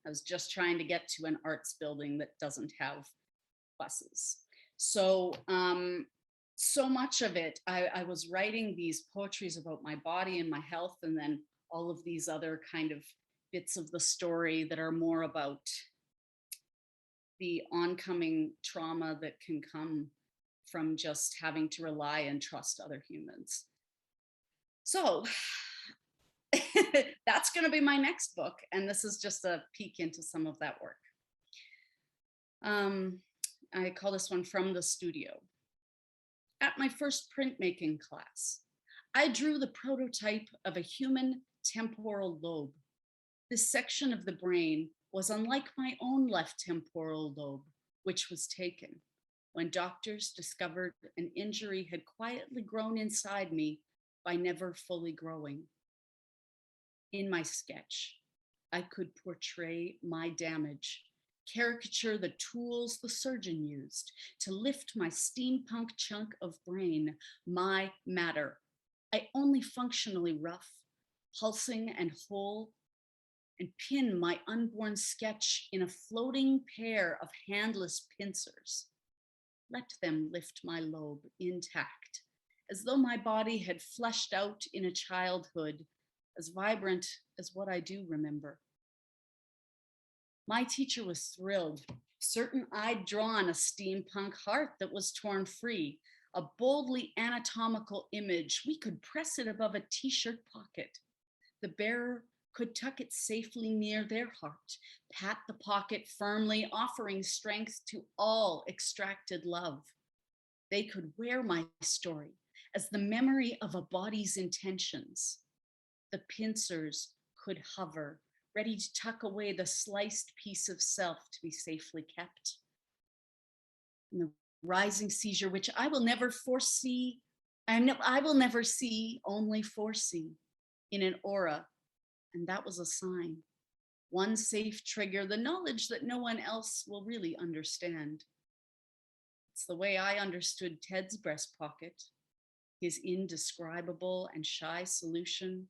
I was just trying to get to an arts building that doesn't have buses. So so much of it, I was writing these poetries about my body and my health, and then all of these other kind of bits of the story that are more about the oncoming trauma that can come from just having to rely and trust other humans. So that's going to be my next book, and this is just a peek into some of that work. I call this one From the Studio. At my first printmaking class, I drew the prototype of a human temporal lobe. This section of the brain was unlike my own left temporal lobe, which was taken when doctors discovered an injury had quietly grown inside me by never fully growing. In my sketch, I could portray my damage, caricature the tools the surgeon used to lift my steampunk chunk of brain, my matter. I only functionally rough, pulsing and whole, and pin my unborn sketch in a floating pair of handless pincers. Let them lift my lobe intact, as though my body had fleshed out in a childhood, as vibrant as what I do remember. My teacher was thrilled, certain I'd drawn a steampunk heart that was torn free, a boldly anatomical image. We could press it above a t-shirt pocket. The bearer could tuck it safely near their heart, pat the pocket firmly, offering strength to all extracted love. They could wear my story as the memory of a body's intentions. The pincers could hover, ready to tuck away the sliced piece of self to be safely kept. And the rising seizure, which I will never foresee, I will never see, only foresee in an aura. And that was a sign. One safe trigger, the knowledge that no one else will really understand. It's the way I understood Ted's breast pocket, his indescribable and shy solution.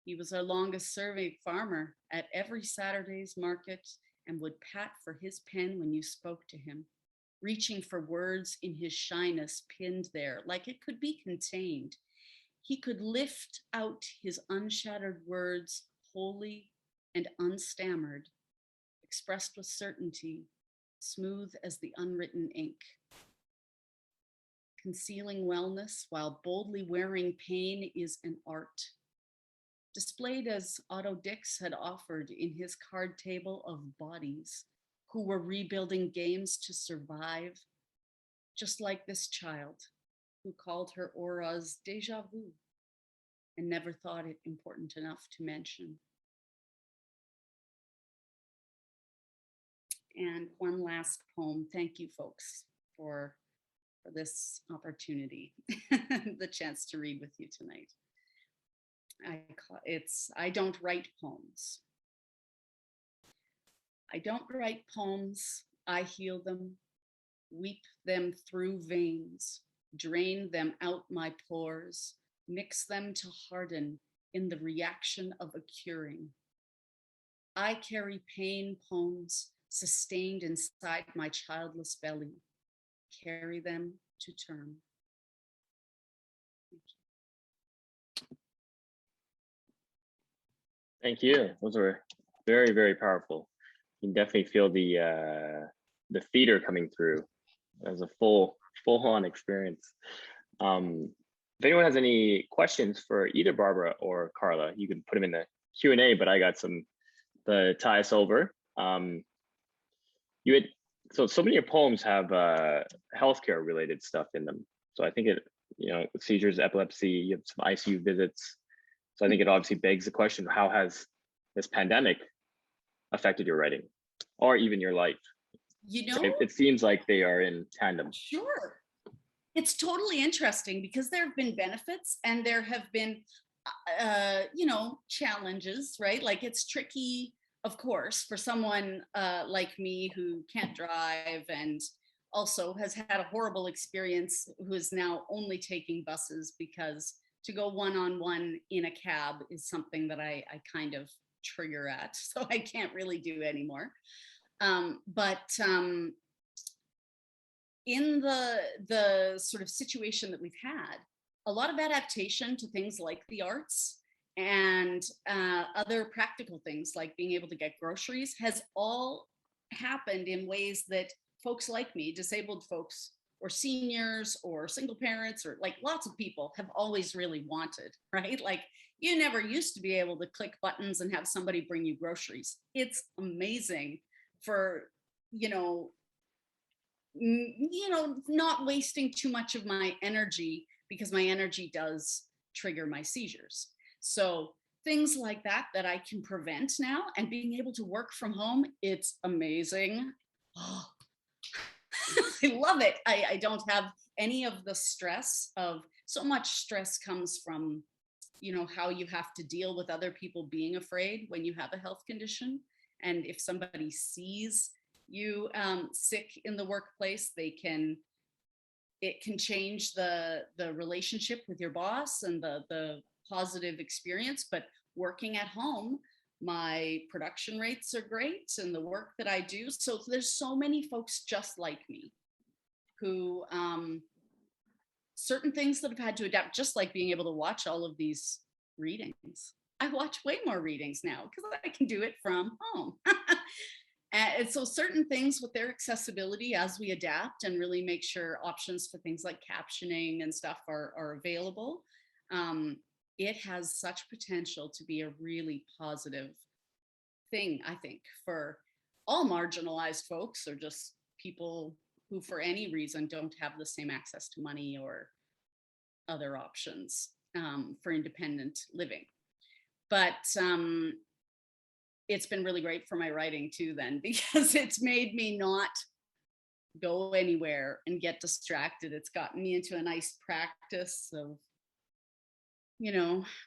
He was our longest serving farmer at every Saturday's market and would pat for his pen when you spoke to him, reaching for words in his shyness pinned there like it could be contained. He could lift out his unshattered words wholly and unstammered, expressed with certainty, smooth as the unwritten ink. Concealing wellness while boldly wearing pain is an art. Displayed as Otto Dix had offered in his card table of bodies who were rebuilding games to survive, just like this child who called her auras déjà vu and never thought it important enough to mention. And one last poem. Thank you, folks, for this opportunity, the chance to read with you tonight. I don't write poems. I don't write poems. I heal them, weep them through veins, drain them out my pores, mix them to harden in the reaction of a curing. I carry pain poems sustained inside my childless belly, carry them to term.
Thank you. Those were very, very powerful. You can definitely feel the theater coming through as a full-on experience. If anyone has any questions for either Barbara or Carla, you can put them in the Q&A, but I got some to tie us over. So many of your poems have healthcare related stuff in them. So I think seizures, epilepsy, you have some ICU visits. So I think it obviously begs the question, how has this pandemic affected your writing or even your life? It seems like they are in tandem.
Sure. It's totally interesting because there have been benefits and there have been, challenges, right? Like it's tricky, of course, for someone like me who can't drive and also has had a horrible experience, who is now only taking buses because to go one-on-one in a cab is something that I kind of trigger at, so I can't really do anymore. In the sort of situation that we've had, a lot of adaptation to things like the arts and other practical things like being able to get groceries has all happened in ways that folks like me, disabled folks or seniors or single parents or like lots of people have always really wanted, right? Like you never used to be able to click buttons and have somebody bring you groceries. It's amazing for, not wasting too much of my energy because my energy does trigger my seizures. So things like that I can prevent now and being able to work from home, it's amazing. Oh, I love it. I don't have any of the stress of, so much stress comes from, how you have to deal with other people being afraid when you have a health condition. And if somebody sees you sick in the workplace, it can change the relationship with your boss and the positive experience. But working at home, my production rates are great and the work that I do. So there's so many folks just like me who certain things that have had to adapt, just like being able to watch all of these readings. I watch way more readings now because I can do it from home. And so certain things with their accessibility as we adapt and really make sure options for things like captioning and stuff are available, it has such potential to be a really positive thing, I think, for all marginalized folks or just people who for any reason don't have the same access to money or other options for independent living. But it's been really great for my writing too then, because it's made me not go anywhere and get distracted. It's gotten me into a nice practice of,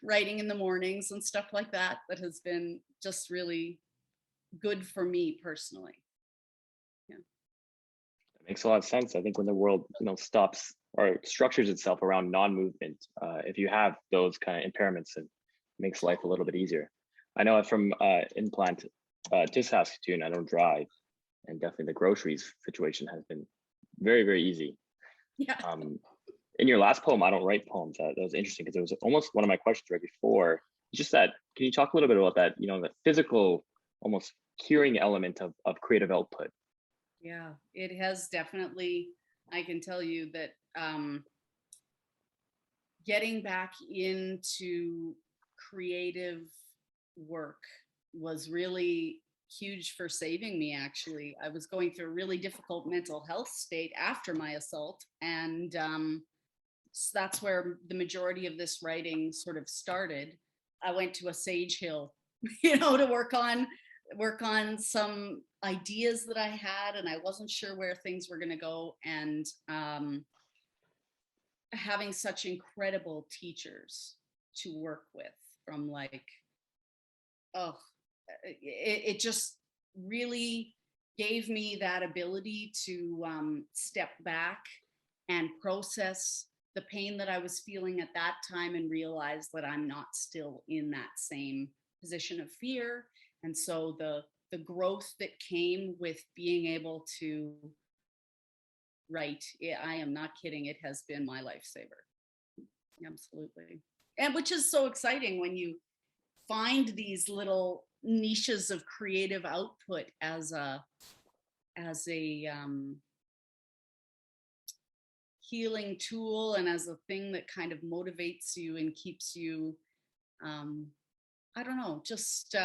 writing in the mornings and stuff like that has been just really good for me personally. Yeah.
That makes a lot of sense. I think when the world, stops or structures itself around non-movement, if you have those kind of impairments, it makes life a little bit easier. I know from implant to Saskatoon, I don't drive, and definitely the groceries situation has been very, very easy.
Yeah.
In your last poem, I don't write poems. That was interesting because it was almost one of my questions right before. Just that, can you talk a little bit about that? The physical, almost curing element of creative output.
Yeah, it has definitely. I can tell you that getting back into creative work was really huge for saving me, actually. I was going through a really difficult mental health state after my assault, and so that's where the majority of this writing sort of started. I went to a Sage Hill, to work on some ideas that I had, and I wasn't sure where things were going to go. And having such incredible teachers to work with, from it just really gave me that ability to step back and process the pain that I was feeling at that time, and realize that I'm not still in that same position of fear. And so the growth that came with being able to write, I am not kidding, it has been my lifesaver. Absolutely. And which is so exciting when you find these little niches of creative output as a healing tool, and as a thing that kind of motivates you and keeps you, I don't know, just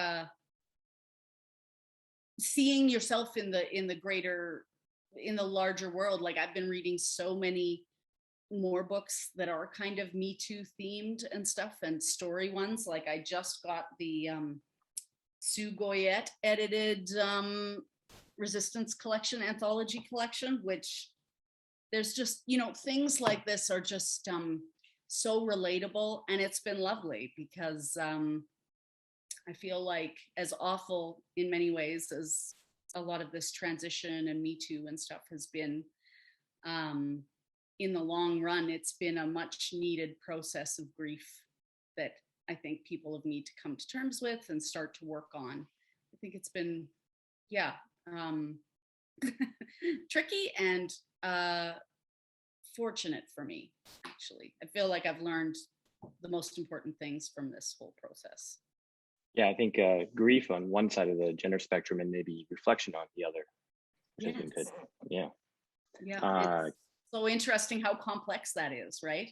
seeing yourself in the larger world. Like, I've been reading so many more books that are kind of Me Too themed and stuff, and story ones. Like, I just got the Sue Goyette edited Resistance collection, anthology collection, which there's just, things like this are just so relatable. And it's been lovely, because I feel like, as awful in many ways as a lot of this transition and Me Too and stuff has been, in the long run, it's been a much needed process of grief that I think people have need to come to terms with and start to work on. I think it's been, tricky and fortunate for me, actually. I feel like I've learned the most important things from this whole process.
Yeah, I think grief on one side of the gender spectrum, and maybe reflection on the other, which has been good. Yeah.
Yeah. It's so interesting how complex that is, right?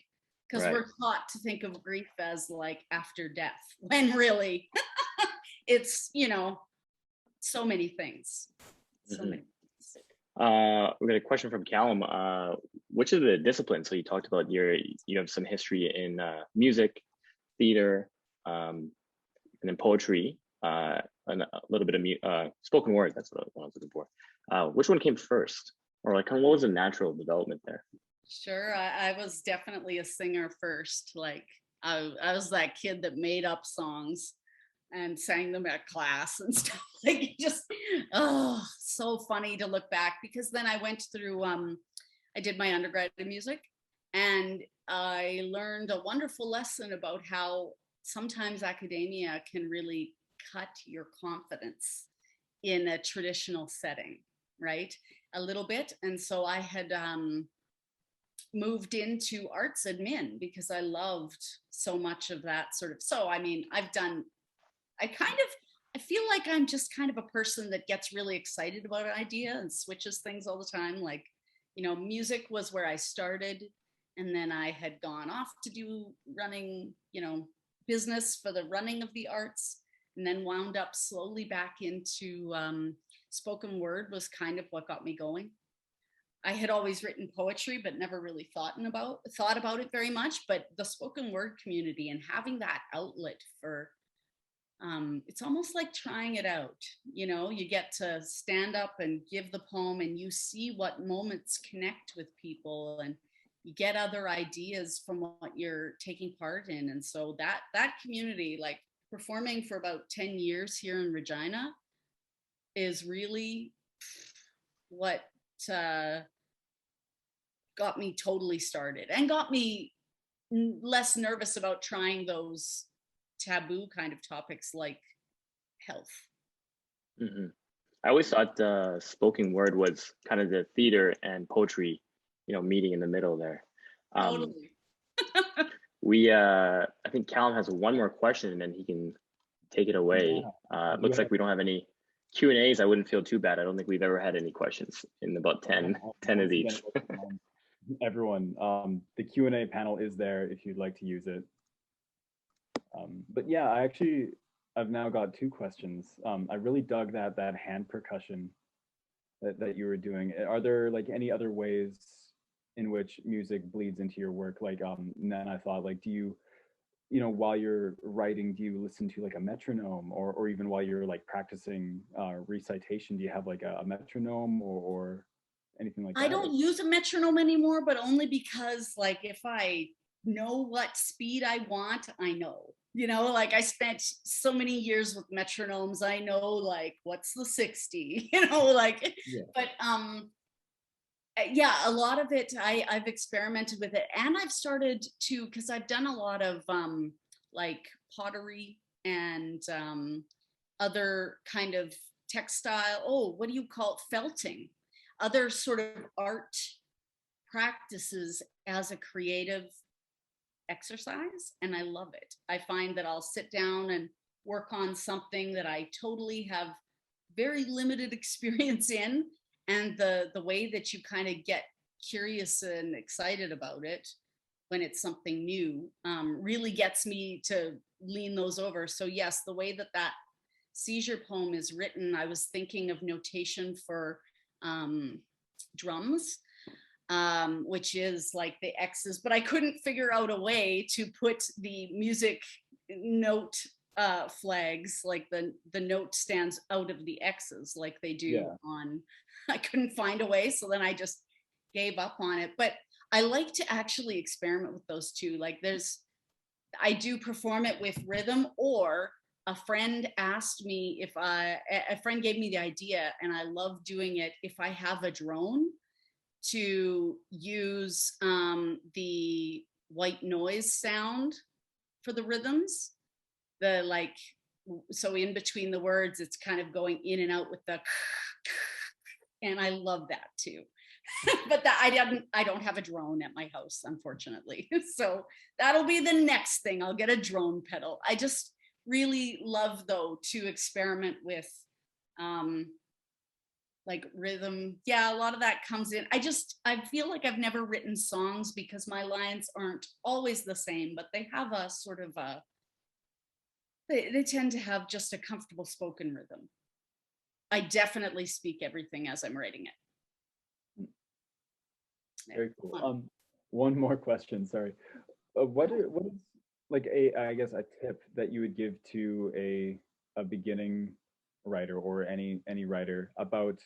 Because we're taught to think of grief as like after death, when really it's, so many things. So many things.
We got a question from Callum. Which of the disciplines? So you talked about you have some history in music, theater, and then poetry, and a little bit of spoken word. That's what I was looking for. Which one came first, or like, what was the natural development there?
Sure, I was definitely a singer first. Like, I was that kid that made up songs and sang them at class and stuff. Like, just, so funny to look back, because then I went through, I did my undergrad in music, and I learned a wonderful lesson about how sometimes academia can really cut your confidence in a traditional setting, right? A little bit. And so I had moved into arts admin because I loved so much of that sort of. So, I mean, I feel like I'm just kind of a person that gets really excited about an idea and switches things all the time. Like, music was where I started, and then I had gone off to do running, business for the running of the arts, and then wound up slowly back into spoken word was kind of what got me going. I had always written poetry, but never really thought about it very much. But the spoken word community and having that outlet for, it's almost like trying it out. You get to stand up and give the poem, and you see what moments connect with people, and you get other ideas from what you're taking part in. And so that community, like performing for about 10 years here in Regina, is really what got me totally started, and got me less nervous about trying those taboo kind of topics like health.
Mm-hmm. I always thought spoken word was kind of the theater and poetry, meeting in the middle there.
Totally.
I think Callum has one more question, and then he can take it away. It looks like we don't have any Q&As. I wouldn't feel too bad. I don't think we've ever had any questions in about 10 of these.
everyone. The Q&A panel is there if you'd like to use it. But yeah, I've now got two questions. I really dug that hand percussion that you were doing. Are there like any other ways in which music bleeds into your work? Like, and then I thought, like, do you, while you're writing, do you listen to like a metronome, or even while you're like practicing recitation, do you have like a metronome or anything like
I
that?
don't use a metronome anymore, but only because like if I know what speed I want, I know. Like I spent so many years with metronomes. I know like what's the 60, like,
Yeah.
but yeah, a lot of it I've experimented with it, and I've started to, because I've done a lot of like pottery and other kind of textile, what do you call it, felting, other sort of art practices as a creative exercise, and I love it. I find that I'll sit down and work on something that I totally have very limited experience in, and the way that you kind of get curious and excited about it when it's something new really gets me to lean those over. So yes, the way that seizure poem is written, I was thinking of notation for drums, which is like the X's, but I couldn't figure out a way to put the music note flags, like the note stands out of the X's like they do on, I couldn't find a way. So then I just gave up on it. But I like to actually experiment with those two. Like I do perform it with rhythm, or a friend asked me if a friend gave me the idea, and I love doing it if I have a drone, to use the white noise sound for the rhythms. So in between the words, it's kind of going in and out with the, and I love that too. But I don't have a drone at my house, unfortunately. So that'll be the next thing. I'll get a drone pedal. I just really love, though, to experiment with like rhythm. Yeah, a lot of that comes in. I feel like I've never written songs because my lines aren't always the same, but they have a sort of they tend to have just a comfortable spoken rhythm. I definitely speak everything as I'm writing it.
Very cool. One more question, sorry. What is like I guess a tip that you would give to a beginning writer, or any writer, about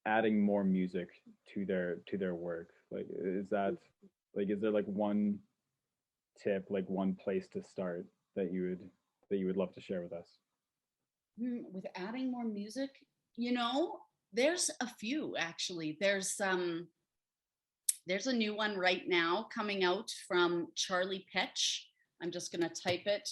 adding more music to their work? Like, is there like one tip, like one place to start that you would love to share with us?
With adding more music, there's a few actually. There's a new one right now coming out from Charlie Petch. I'm just going to type it.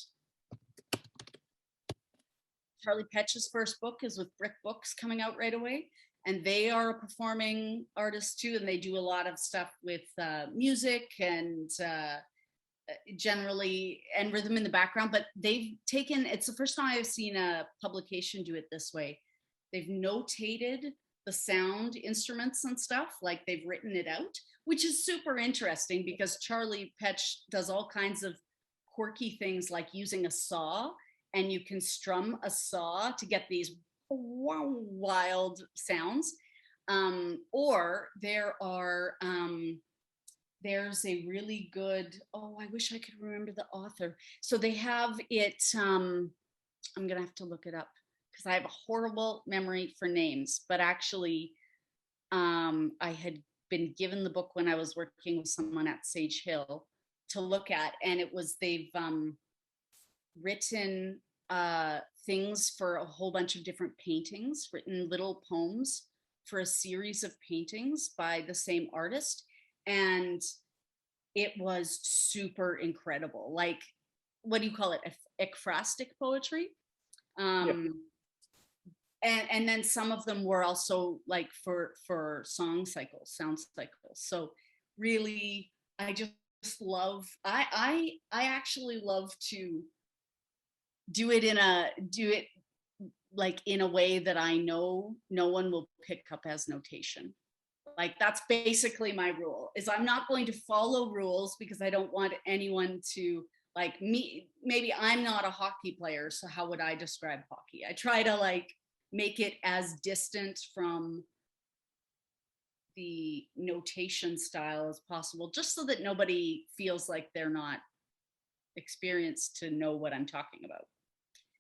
Charlie Petch's first book is with Brick Books, coming out right away. And they are a performing artist too. And they do a lot of stuff with music and generally, and rhythm in the background. But it's the first time I've seen a publication do it this way. They've notated the sound instruments and stuff, like they've written it out, which is super interesting because Charlie Petch does all kinds of quirky things, like using a saw, and you can strum a saw to get these wild sounds. Or there's a really good, I wish I could remember the author. So they have it, I'm gonna have to look it up because I have a horrible memory for names, but actually I had been given the book when I was working with someone at Sage Hill to look at, and they've written things for a whole bunch of different paintings, written little poems for a series of paintings by the same artist. And it was super incredible. Like, what do you call it? Ekphrastic poetry. And then some of them were also like for sound cycles. So really, I just love, I actually love to do it like in a way that I know no one will pick up as notation. Like that's basically my rule, is I'm not going to follow rules because I don't want anyone to like me. Maybe I'm not a hockey player, so how would I describe hockey? I try to like make it as distant from the notation style as possible, just so that nobody feels like they're not experienced to know what I'm talking about.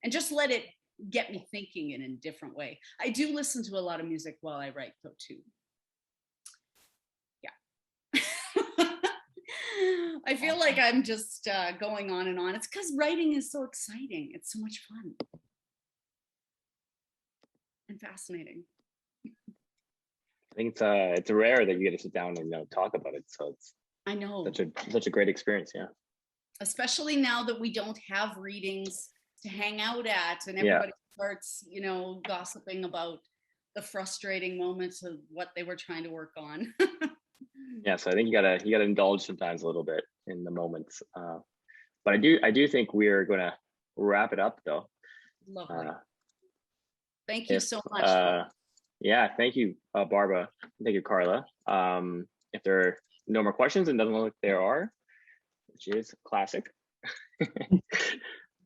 And just let it get me thinking in a different way. I do listen to a lot of music while I write though too. I feel like I'm just going on and on. It's because writing is so exciting. It's so much fun and fascinating.
I think it's rare that you get to sit down and talk about it. So it's
I know.
such a great experience. Yeah.
Especially now that we don't have readings to hang out at, and everybody starts, gossiping about the frustrating moments of what they were trying to work on.
Yeah, so I think you gotta indulge sometimes a little bit in the moments. But I do think we're gonna wrap it up though.
Lovely. Thank you so much.
Yeah, thank you, Barbara. Thank you, Carla. If there are no more questions, and doesn't look like there are, which is classic,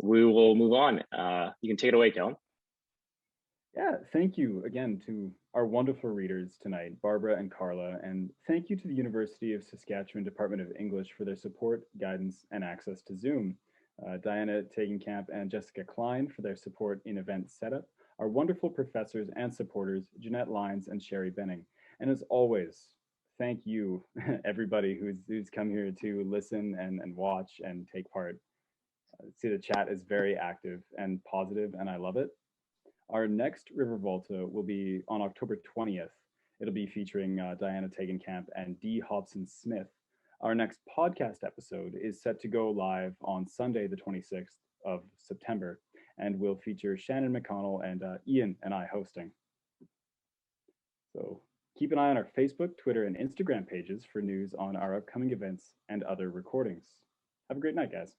we will move on. You can take it away, Kellen.
Yeah, thank you again to our wonderful readers tonight, Barbara and Carla, and thank you to the University of Saskatchewan Department of English for their support, guidance, and access to Zoom. Diana Tegenkamp and Jessica Klein for their support in event setup, our wonderful professors and supporters, Jeanette Lyons and Sherry Benning. And as always, thank you, everybody who's come here to listen and watch and take part. See, the chat is very active and positive, and I love it. Our next River Volta will be on October 20th. It'll be featuring Diana Tegenkamp and Dee Hobson-Smith. Our next podcast episode is set to go live on Sunday, the 26th of September, and will feature Shannon McConnell and Ian and I hosting. So keep an eye on our Facebook, Twitter, and Instagram pages for news on our upcoming events and other recordings. Have a great night, guys.